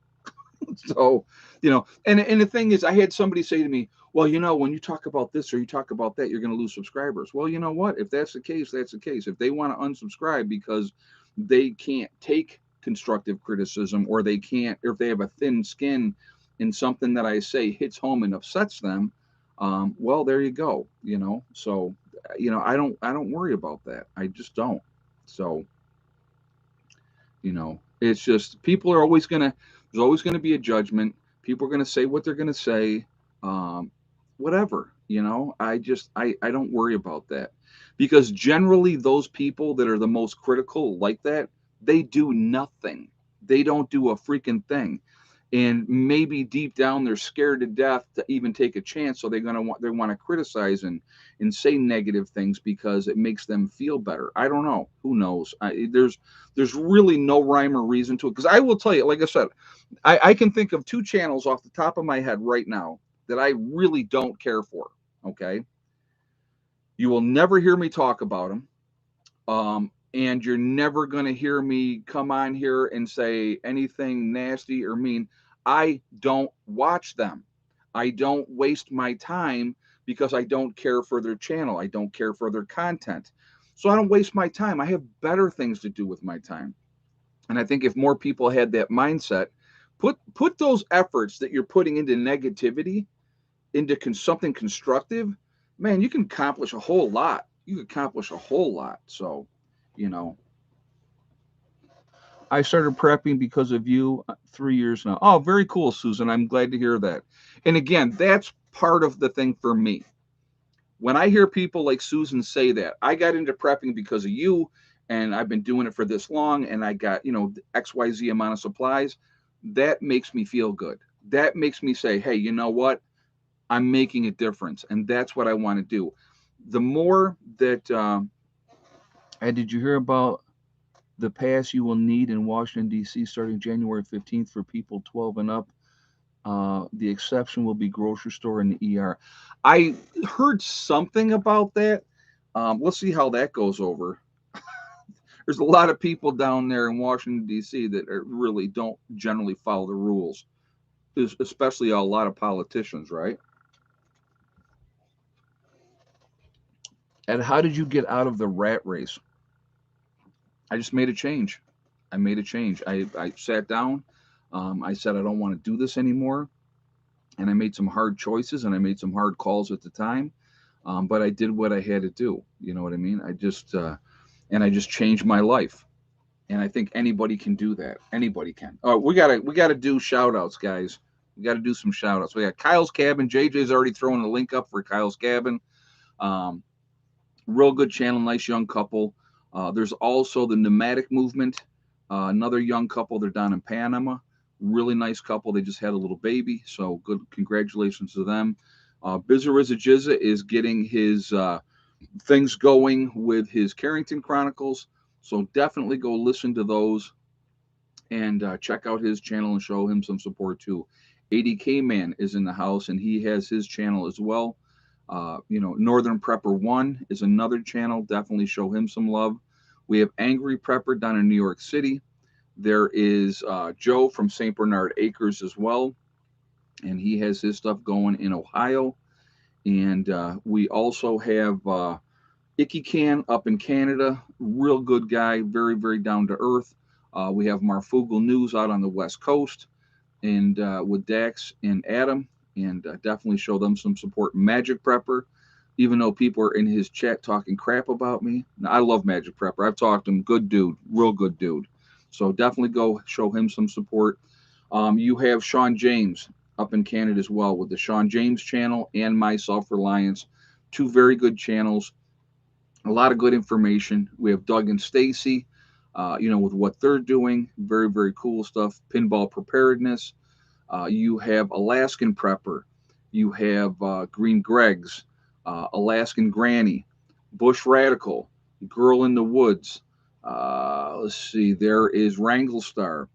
So, and the thing is, I had somebody say to me, well, when you talk about this or you talk about that, you're going to lose subscribers. Well, you know what? If that's the case, that's the case. If they want to unsubscribe because they can't take constructive criticism, or they can't, or if they have a thin skin and something that I say hits home and upsets them, well, there you go. So, I don't worry about that. I just don't. So, it's just people are always gonna. There's always going to be a judgment. People are going to say what they're going to say. Um, Whatever. I don't worry about that, because generally those people that are the most critical like that, they do nothing. They don't do a freaking thing. And maybe deep down they're scared to death to even take a chance, so they want to criticize and say negative things because it makes them feel better. I don't know. Who knows? There's really no rhyme or reason to it, because I will tell you, like I said, I can think of two channels off the top of my head right now that I really don't care for. Okay, you will never hear me talk about them. And you're never going to hear me come on here and say anything nasty or mean. I don't watch them. I don't waste my time because I don't care for their channel. I don't care for their content. So I don't waste my time. I have better things to do with my time. And I think if more people had that mindset, put those efforts that you're putting into negativity into something constructive, man, you can accomplish a whole lot. You can accomplish a whole lot. So, you know, I started prepping because of you 3 years now. Oh, very cool, Susan. I'm glad to hear that. And again, that's part of the thing for me. When I hear people like Susan say that, I got into prepping because of you, and I've been doing it for this long, and I got, XYZ amount of supplies, that makes me feel good. that makes me say, hey, you know what? I'm making a difference, and that's what I want to do. The more that, and did you hear about the pass you will need in Washington D.C. starting January 15th for people 12 and up? The exception will be grocery store and the ER. I heard something about that. Let's see how that goes over. There's a lot of people down there in Washington D.C. that really don't generally follow the rules, especially a lot of politicians, right? And how did you get out of the rat race? I just made a change. I made a change. I sat down. I said I don't want to do this anymore, and I made some hard choices and I made some hard calls at the time. But I did what I had to do. You know what I mean? I just changed my life. And I think anybody can do that. Anybody can. Oh, we gotta do shout outs, guys. We gotta do some shout outs. We got Kyle's Cabin. JJ's already throwing a link up for Kyle's Cabin. Um, Real good channel, nice young couple. There's also the Nomadic Movement, another young couple. They're down in Panama. Really nice couple. They just had a little baby, so good. Congratulations to them. Bizarrizza Jizza is getting his things going with his Carrington Chronicles, so definitely go listen to those and check out his channel and show him some support too. ADK Man is in the house and he has his channel as well. Northern Prepper One is another channel. Definitely show him some love. We have Angry Prepper down in New York City. There is Joe from St. Bernard Acres as well, and he has his stuff going in Ohio. And we also have Icky Can up in Canada. Real good guy, very, very down to earth. We have Marfugal News out on the West Coast, and with Dax and Adam, and definitely show them some support. Magic Prepper, even though people are in his chat talking crap about me. Now, I love Magic Prepper. I've talked to him. Good dude, real good dude. So definitely go show him some support. You have Sean James up in Canada as well with the Sean James channel and My Self Reliance. Two very good channels. A lot of good information. We have Doug and Stacy, with what they're doing. Very, very cool stuff. Pinball preparedness. You have Alaskan Prepper. You have Green Greg's, Alaskan Granny, Bush Radical, Girl in the Woods. Let's see, there is Wrangle Star,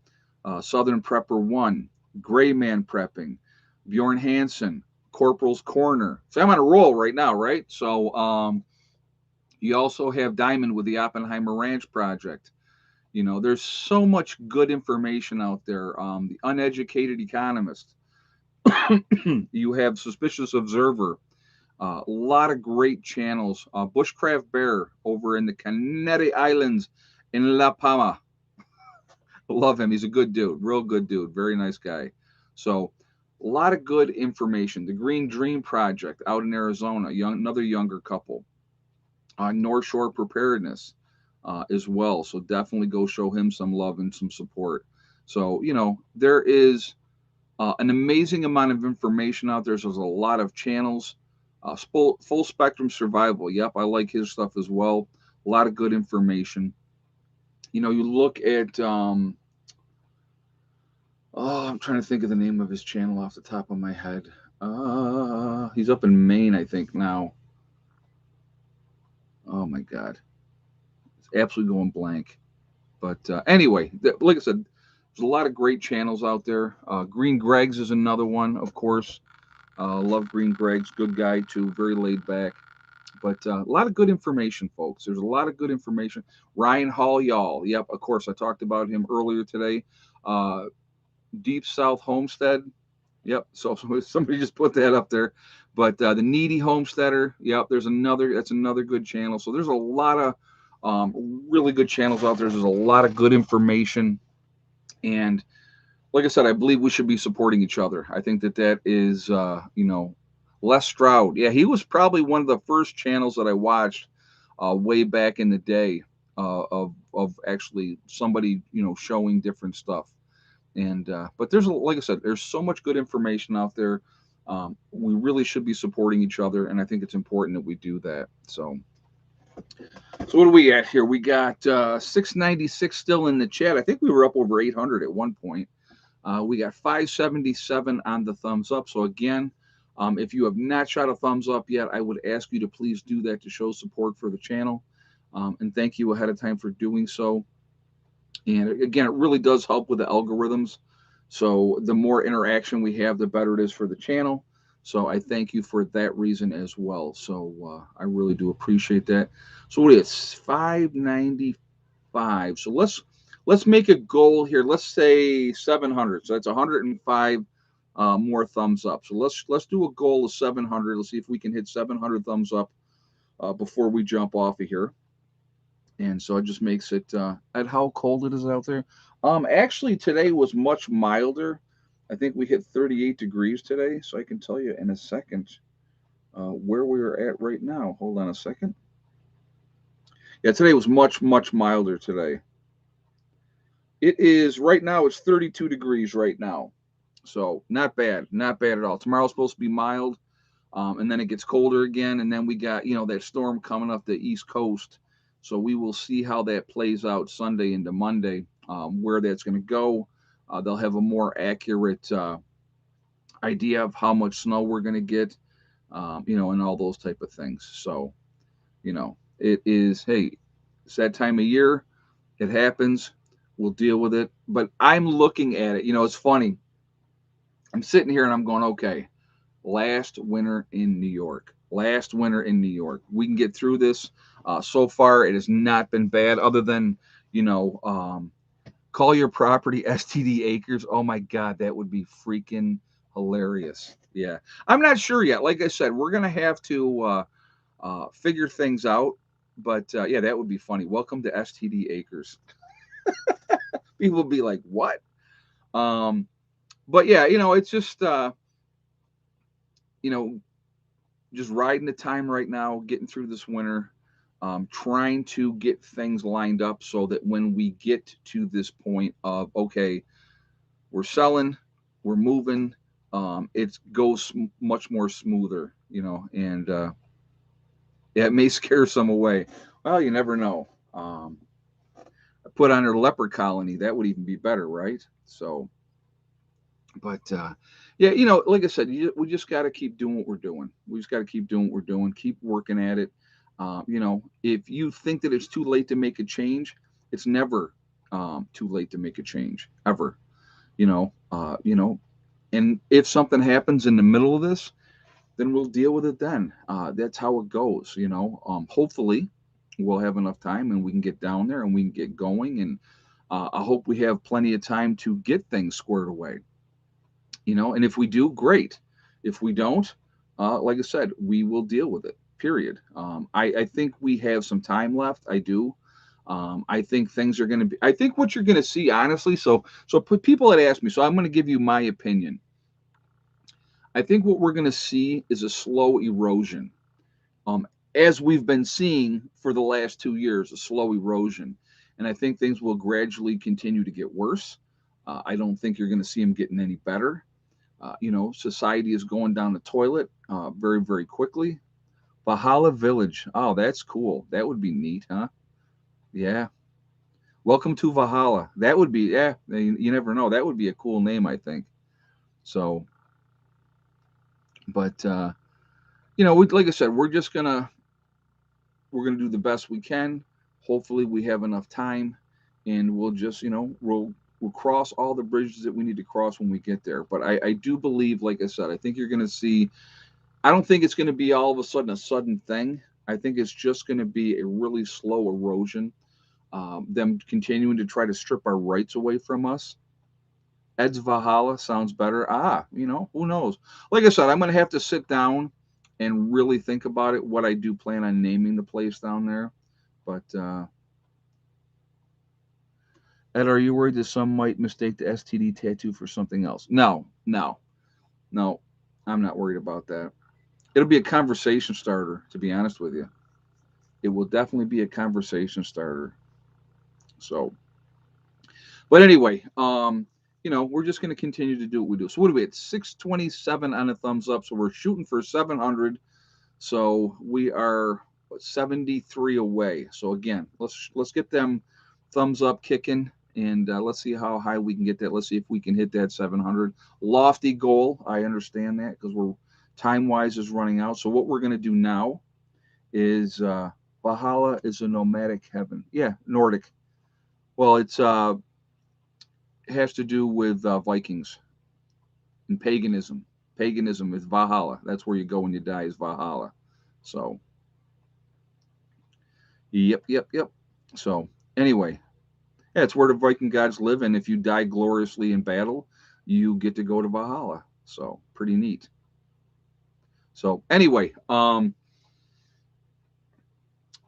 Southern Prepper 1, Gray Man Prepping, Bjorn Hansen, Corporal's Corner. So I'm on a roll right now, right? So you also have Diamond with the Oppenheimer Ranch Project. There's so much good information out there. The Uneducated Economist. You have Suspicious Observer. A lot of great channels. Bushcraft Bear over in the Canary Islands in La Palma. Love him. He's a good dude. Real good dude. Very nice guy. So, a lot of good information. The Green Dream Project out in Arizona. Another younger couple. North Shore Preparedness as well. So definitely go show him some love and some support. So, there is an amazing amount of information out there. So there's a lot of channels. Full Spectrum Survival. Yep, I like his stuff as well. A lot of good information. You look at, I'm trying to think of the name of his channel off the top of my head. He's up in Maine, I think, now. Oh my God. It's absolutely going blank. But anyway, like I said, there's a lot of great channels out there. Green Greg's is another one, of course. Love Green Greg's, good guy too, very laid back. But a lot of good information, folks. There's a lot of good information. Ryan Hall, y'all. Yep, of course, I talked about him earlier today. Deep South Homestead. Yep. So somebody just put that up there. But the Needy Homesteader. Yep. That's another good channel. So there's a lot of really good channels out there. There's a lot of good information. And like I said, I believe we should be supporting each other. I think that is, Les Stroud. Yeah, he was probably one of the first channels that I watched way back in the day of actually somebody, showing different stuff. And but like I said, there's so much good information out there. We really should be supporting each other, and I think it's important that we do that. So what are we at here? We got 696 still in the chat. I think we were up over 800 at one point. We got 577 on the thumbs up. So again, if you have not shot a thumbs up yet, I would ask you to please do that to show support for the channel. And thank you ahead of time for doing so. And again, it really does help with the algorithms. So the more interaction we have, the better it is for the channel. So I thank you for that reason as well. So I really do appreciate that. So what is 595? So let's make a goal here. Let's say 700. So that's 105 more thumbs up. So let's do a goal of 700. Let's see if we can hit 700 thumbs up before we jump off of here. And so it just makes it at how cold it is out there. Actually today was much milder. I think we hit 38 degrees today, so I can tell you in a second where we are at right now. Hold on a second. Yeah, today was much milder today. It is right now. It's 32 degrees right now, so not bad at all. Tomorrow's supposed to be mild, and then it gets colder again, and then we got that storm coming up the East Coast. So we will see how that plays out Sunday into Monday, where that's going to go. They'll have a more accurate idea of how much snow we're going to get, and all those type of things. So, it is, hey, it's that time of year. It happens. We'll deal with it. But I'm looking at it. It's funny. I'm sitting here and I'm going, okay, last winter in New York. Last winter in New York. We can get through this. So far, it has not been bad, other than, call your property STD acres. Oh my God, that would be freaking hilarious. Yeah. I'm not sure yet. Like I said, we're going to have to figure things out. But yeah, that would be funny. Welcome to STD acres. People will be like, what? Um, but yeah, it's just, you know, just riding the time right now, getting through this winter, trying to get things lined up so that when we get to this point of, okay, we're selling, we're moving, it goes much more smoother, and yeah, it may scare some away. Well, you never know. Put on a leopard colony, that would even be better, right? So, but yeah, like I said, we just got to keep doing what we're doing. We just got to keep doing what we're doing, keep working at it. If you think that it's too late to make a change, it's never too late to make a change ever. You know, uh, you know, and if something happens in the middle of this, then we'll deal with it then. That's how it goes. Hopefully, we'll have enough time and we can get down there and we can get going. And I hope we have plenty of time to get things squared away. And if we do, great. If we don't, like I said, we will deal with it. Period. I think we have some time left. I do. I think things are going to be. I think what you're going to see, honestly. So put people that ask me. So I'm going to give you my opinion. I think what we're going to see is a slow erosion, um, as we've been seeing for the last 2 years, a slow erosion. And I think things will gradually continue to get worse. I don't think you're going to see them getting any better. Society is going down the toilet very, very quickly. Valhalla Village. Oh, that's cool. That would be neat, huh? Yeah. Welcome to Valhalla. That would be, yeah, you never know. That would be a cool name, I think. So, but, like I said, we're gonna do the best we can. Hopefully, we have enough time, and we'll just, we'll cross all the bridges that we need to cross when we get there. But I do believe, like I said, I think you're gonna see. I don't think it's gonna be all of a sudden thing. I think it's just gonna be a really slow erosion. Them continuing to try to strip our rights away from us. Ed's Valhalla sounds better. Who knows? Like I said, I'm gonna have to sit down and really think about it. What I do plan on naming the place down there. But Ed, are you worried that some might mistake the STD tattoo for something else? No, no, no. I'm not worried about that. It'll be a conversation starter, to be honest with you. It will definitely be a conversation starter. So, but anyway, we're just going to continue to do what we do. So, what do we at? 627 on a thumbs up. So, we're shooting for 700. So, we are 73 away. So, again, let's get them thumbs up kicking, and let's see how high we can get that. Let's see if we can hit that 700. Lofty goal. I understand that because we're time wise is running out. So what we're going to do now is Valhalla is a nomadic heaven. Yeah, Nordic. Well, it has to do with Vikings and paganism. Paganism is Valhalla. That's where you go when you die is Valhalla. So, yep, yep, yep. So, anyway, yeah, it's where the Viking gods live, and if you die gloriously in battle, you get to go to Valhalla. So, pretty neat. So, anyway,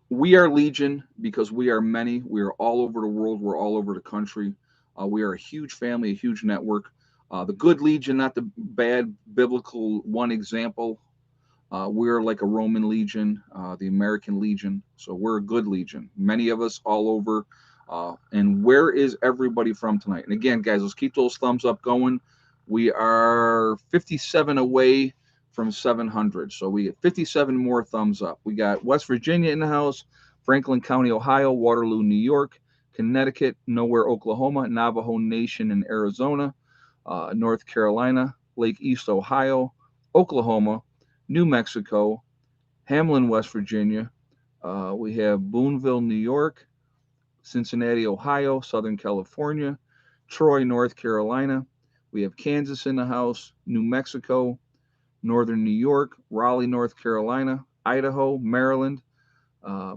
we are Legion because we are many. We are all over the world. We're all over the country. We are a huge family, a huge network. The good Legion, not the bad biblical one example. We're like a Roman legion, the American Legion. So we're a good legion. Many of us all over. And where is everybody from tonight? And again, guys, let's keep those thumbs up going. We are 57 away from 700. So we get 57 more thumbs up. We got West Virginia in the house, Franklin County, Ohio, Waterloo, New York, Connecticut, Nowhere, Oklahoma, Navajo Nation in Arizona, North Carolina, Lake East, Ohio, Oklahoma, New Mexico, Hamlin, West Virginia. We have Boonville, New York, Cincinnati, Ohio, Southern California, Troy, North Carolina. We have Kansas in the house, New Mexico, Northern New York, Raleigh, North Carolina, Idaho, Maryland, uh,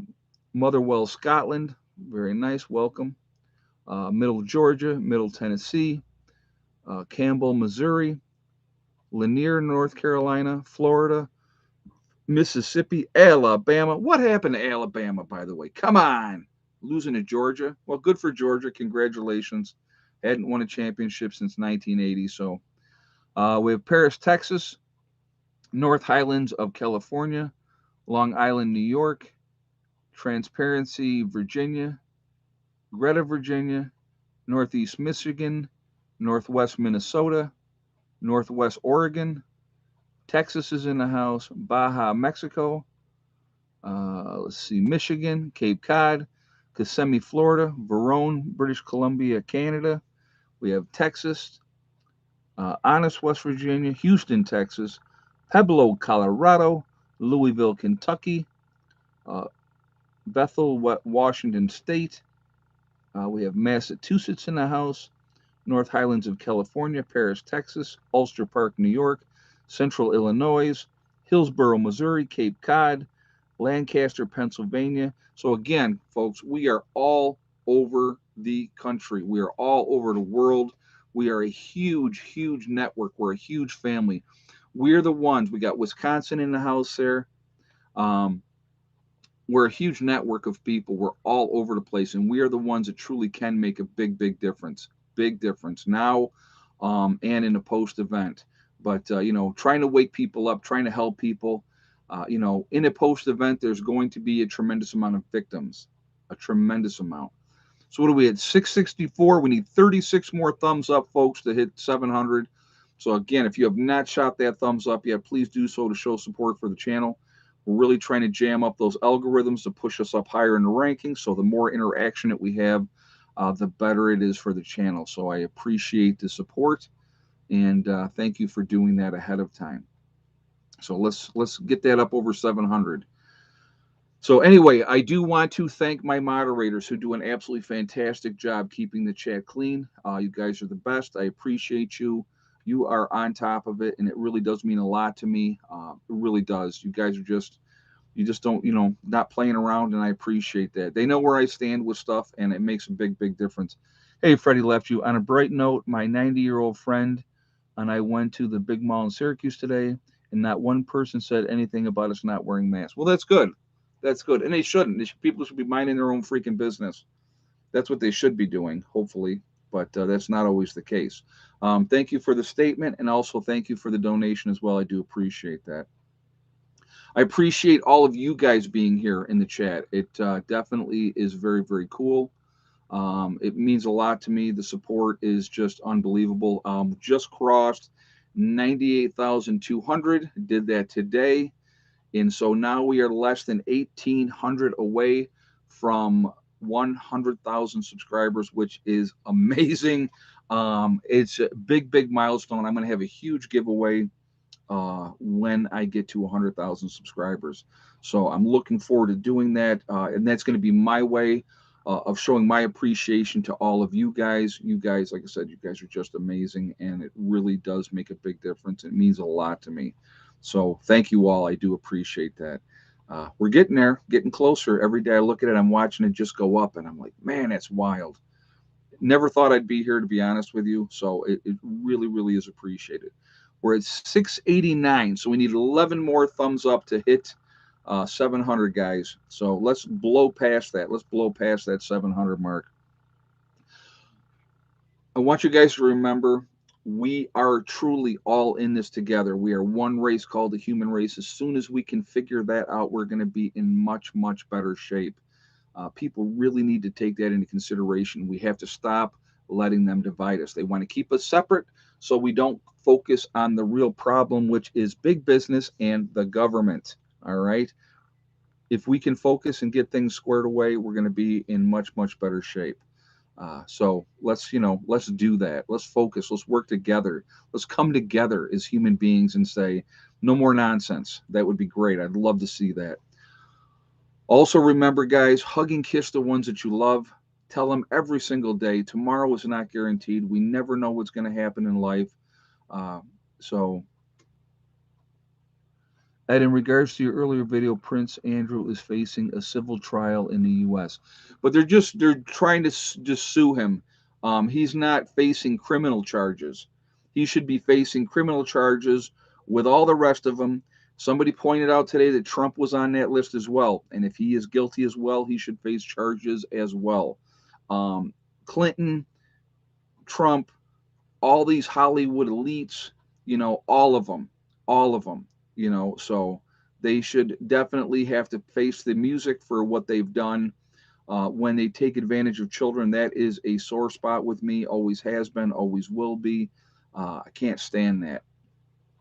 Motherwell, Scotland. Very nice. Welcome. Middle Georgia, Middle Tennessee, Campbell, Missouri, Lanier, North Carolina, Florida, Mississippi, Alabama. What happened to Alabama, by the way? Come on. Losing to Georgia. Well, good for Georgia. Congratulations. Hadn't won a championship since 1980. So we have Paris, Texas, North Highlands of California, Long Island, New York, Transparency, Virginia, Greta, Virginia, Northeast Michigan, Northwest Minnesota, Northwest Oregon. Texas is in the house. Baja, Mexico. Let's see, Michigan, Cape Cod, Kissimmee, Florida, Verone, British Columbia, Canada. We have Texas, Honest, West Virginia, Houston, Texas, Pueblo, Colorado, Louisville, Kentucky, uh, Bethel, Washington State. We have Massachusetts in the house, North Highlands of California, Paris, Texas, Ulster Park, New York, Central Illinois, Hillsborough, Missouri, Cape Cod, Lancaster, Pennsylvania. So, again, folks, we are all over the country. We are all over the world. We are a huge, huge network. We're a huge family. We're the ones. We got Wisconsin in the house there. Um, we're a huge network of people. We're all over the place, and we are the ones that truly can make a big, big difference. Big difference now and in a post event. But, trying to wake people up, trying to help people. In a post event, there's going to be a tremendous amount of victims, a tremendous amount. So, what do we at 664? We need 36 more thumbs up, folks, to hit 700. So, again, if you have not shot that thumbs up yet, please do so to show support for the channel. We're really trying to jam up those algorithms to push us up higher in the rankings. So, the more interaction that we have, the better it is for the channel. So, I appreciate the support and thank you for doing that ahead of time. So let's get that up over 700. So anyway, I do want to thank my moderators who do an absolutely fantastic job keeping the chat clean. You guys are the best. I appreciate you. You are on top of it, and it really does mean a lot to me. It really does. You guys are you just don't, not playing around, and I appreciate that. They know where I stand with stuff, and it makes a big, big difference. Hey, Freddie left you. On a bright note, my 90-year-old friend and I went to the big mall in Syracuse today, and not one person said anything about us not wearing masks. Well, that's good. That's good. And they shouldn't. People should be minding their own freaking business. That's what they should be doing, hopefully. But that's not always the case. Thank you for the statement, and also thank you for the donation as well. I do appreciate that. I appreciate all of you guys being here in the chat. It definitely is very, very cool. It means a lot to me. The support is just unbelievable. Just crossed 98,200. Did that today. And so now we are less than 1,800 away from 100,000 subscribers, which is amazing. It's a big, big milestone. I'm going to have a huge giveaway when I get to 100,000 subscribers. So I'm looking forward to doing that. And that's going to be my way of showing my appreciation to all of you guys. You guys, like I said, you guys are just amazing. And it really does make a big difference. It means a lot to me. So thank you all. I do appreciate that. We're getting there, getting closer. Every day I look at it, I'm watching it just go up. And I'm like, man, that's wild. Never thought I'd be here, to be honest with you. So it really, really is appreciated. We're at 689, so we need 11 more thumbs up to hit 700, guys. So let's blow past that. Let's blow past that 700 mark. I want you guys to remember we are truly all in this together. We are one race called the human race. As soon as we can figure that out, we're going to be in much, much better shape. People really need to take that into consideration. We have to stop letting them divide us. They want to keep us separate so we don't focus on the real problem, which is big business and the government. All right. If we can focus and get things squared away, we're going to be in much, much better shape. So let's do that. Let's focus. Let's work together. Let's come together as human beings and say, no more nonsense. That would be great. I'd love to see that. Also, remember, guys, hug and kiss the ones that you love. Tell them every single day. Tomorrow is not guaranteed. We never know what's going to happen in life. Uh, so, Ed, in regards to your earlier video, Prince Andrew is facing a civil trial in the U.S., but they're trying to just sue him. He's not facing criminal charges. He should be facing criminal charges with all the rest of them. Somebody pointed out today that Trump was on that list as well, and if he is guilty as well, he should face charges as well. Clinton, Trump, all these Hollywood elites, all of them, so they should definitely have to face the music for what they've done. When they take advantage of children, that is a sore spot with me, always has been, always will be. I can't stand that.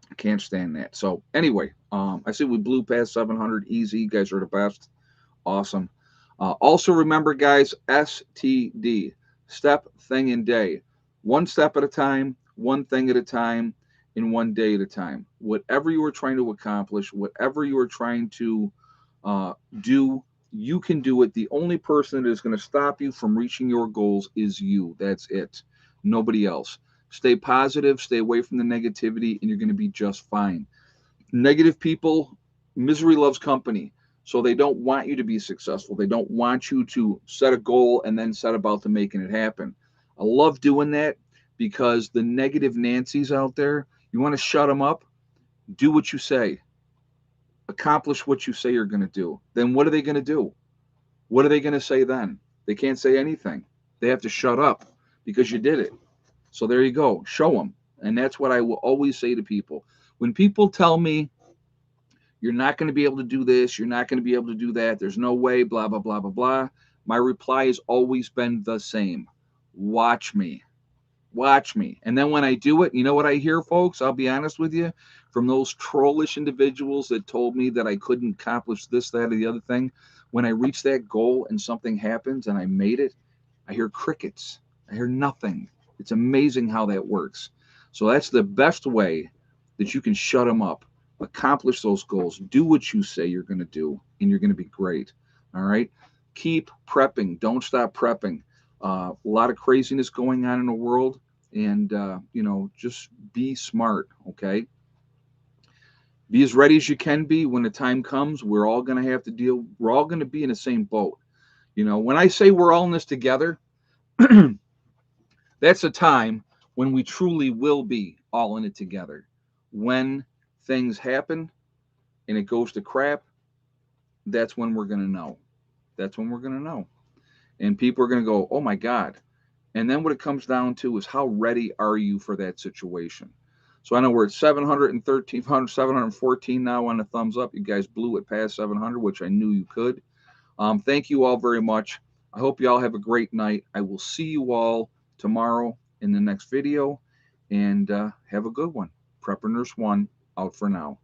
I can't stand that. So, anyway, I see we blew past 700 easy. You guys are the best. Awesome. Also, remember, guys, STD, step, thing, and day. One step at a time, one thing at a time, and one day at a time. Whatever you are trying to accomplish, whatever you are trying to do, you can do it. The only person that is going to stop you from reaching your goals is you. That's it. Nobody else. Stay positive, stay away from the negativity, and you're going to be just fine. Negative people, misery loves company. So they don't want you to be successful. They don't want you to set a goal and then set about to making it happen. I love doing that because the negative Nancy's out there, you want to shut them up, do what you say, accomplish what you say you're going to do. Then what are they going to do? What are they going to say then? They can't say anything. They have to shut up because you did it. So there you go. Show them. And that's what I will always say to people. When people tell me, you're not going to be able to do this, you're not going to be able to do that, there's no way, blah, blah, blah, blah, blah, my reply has always been the same. Watch me. Watch me. And then when I do it, you know what I hear, folks? I'll be honest with you. From those trollish individuals that told me that I couldn't accomplish this, that, or the other thing, when I reach that goal and something happens and I made it, I hear crickets. I hear nothing. It's amazing how that works. So that's the best way that you can shut them up. Accomplish those goals. Do what you say you're going to do, and you're going to be great. All right? Keep prepping. Don't stop prepping. A lot of craziness going on in the world, and, just be smart, okay? Be as ready as you can be when the time comes. We're all going to have to deal. We're all going to be in the same boat. When I say we're all in this together, that's a time when we truly will be all in it together. When things happen and it goes to crap, that's when we're going to know. That's when we're going to know. And people are going to go, oh my God. And then what it comes down to is how ready are you for that situation? So I know we're at 713, 714 now on the thumbs up. You guys blew it past 700, which I knew you could. Thank you all very much. I hope you all have a great night. I will see you all tomorrow in the next video. And have a good one. Prepper Nurse 1 out for now.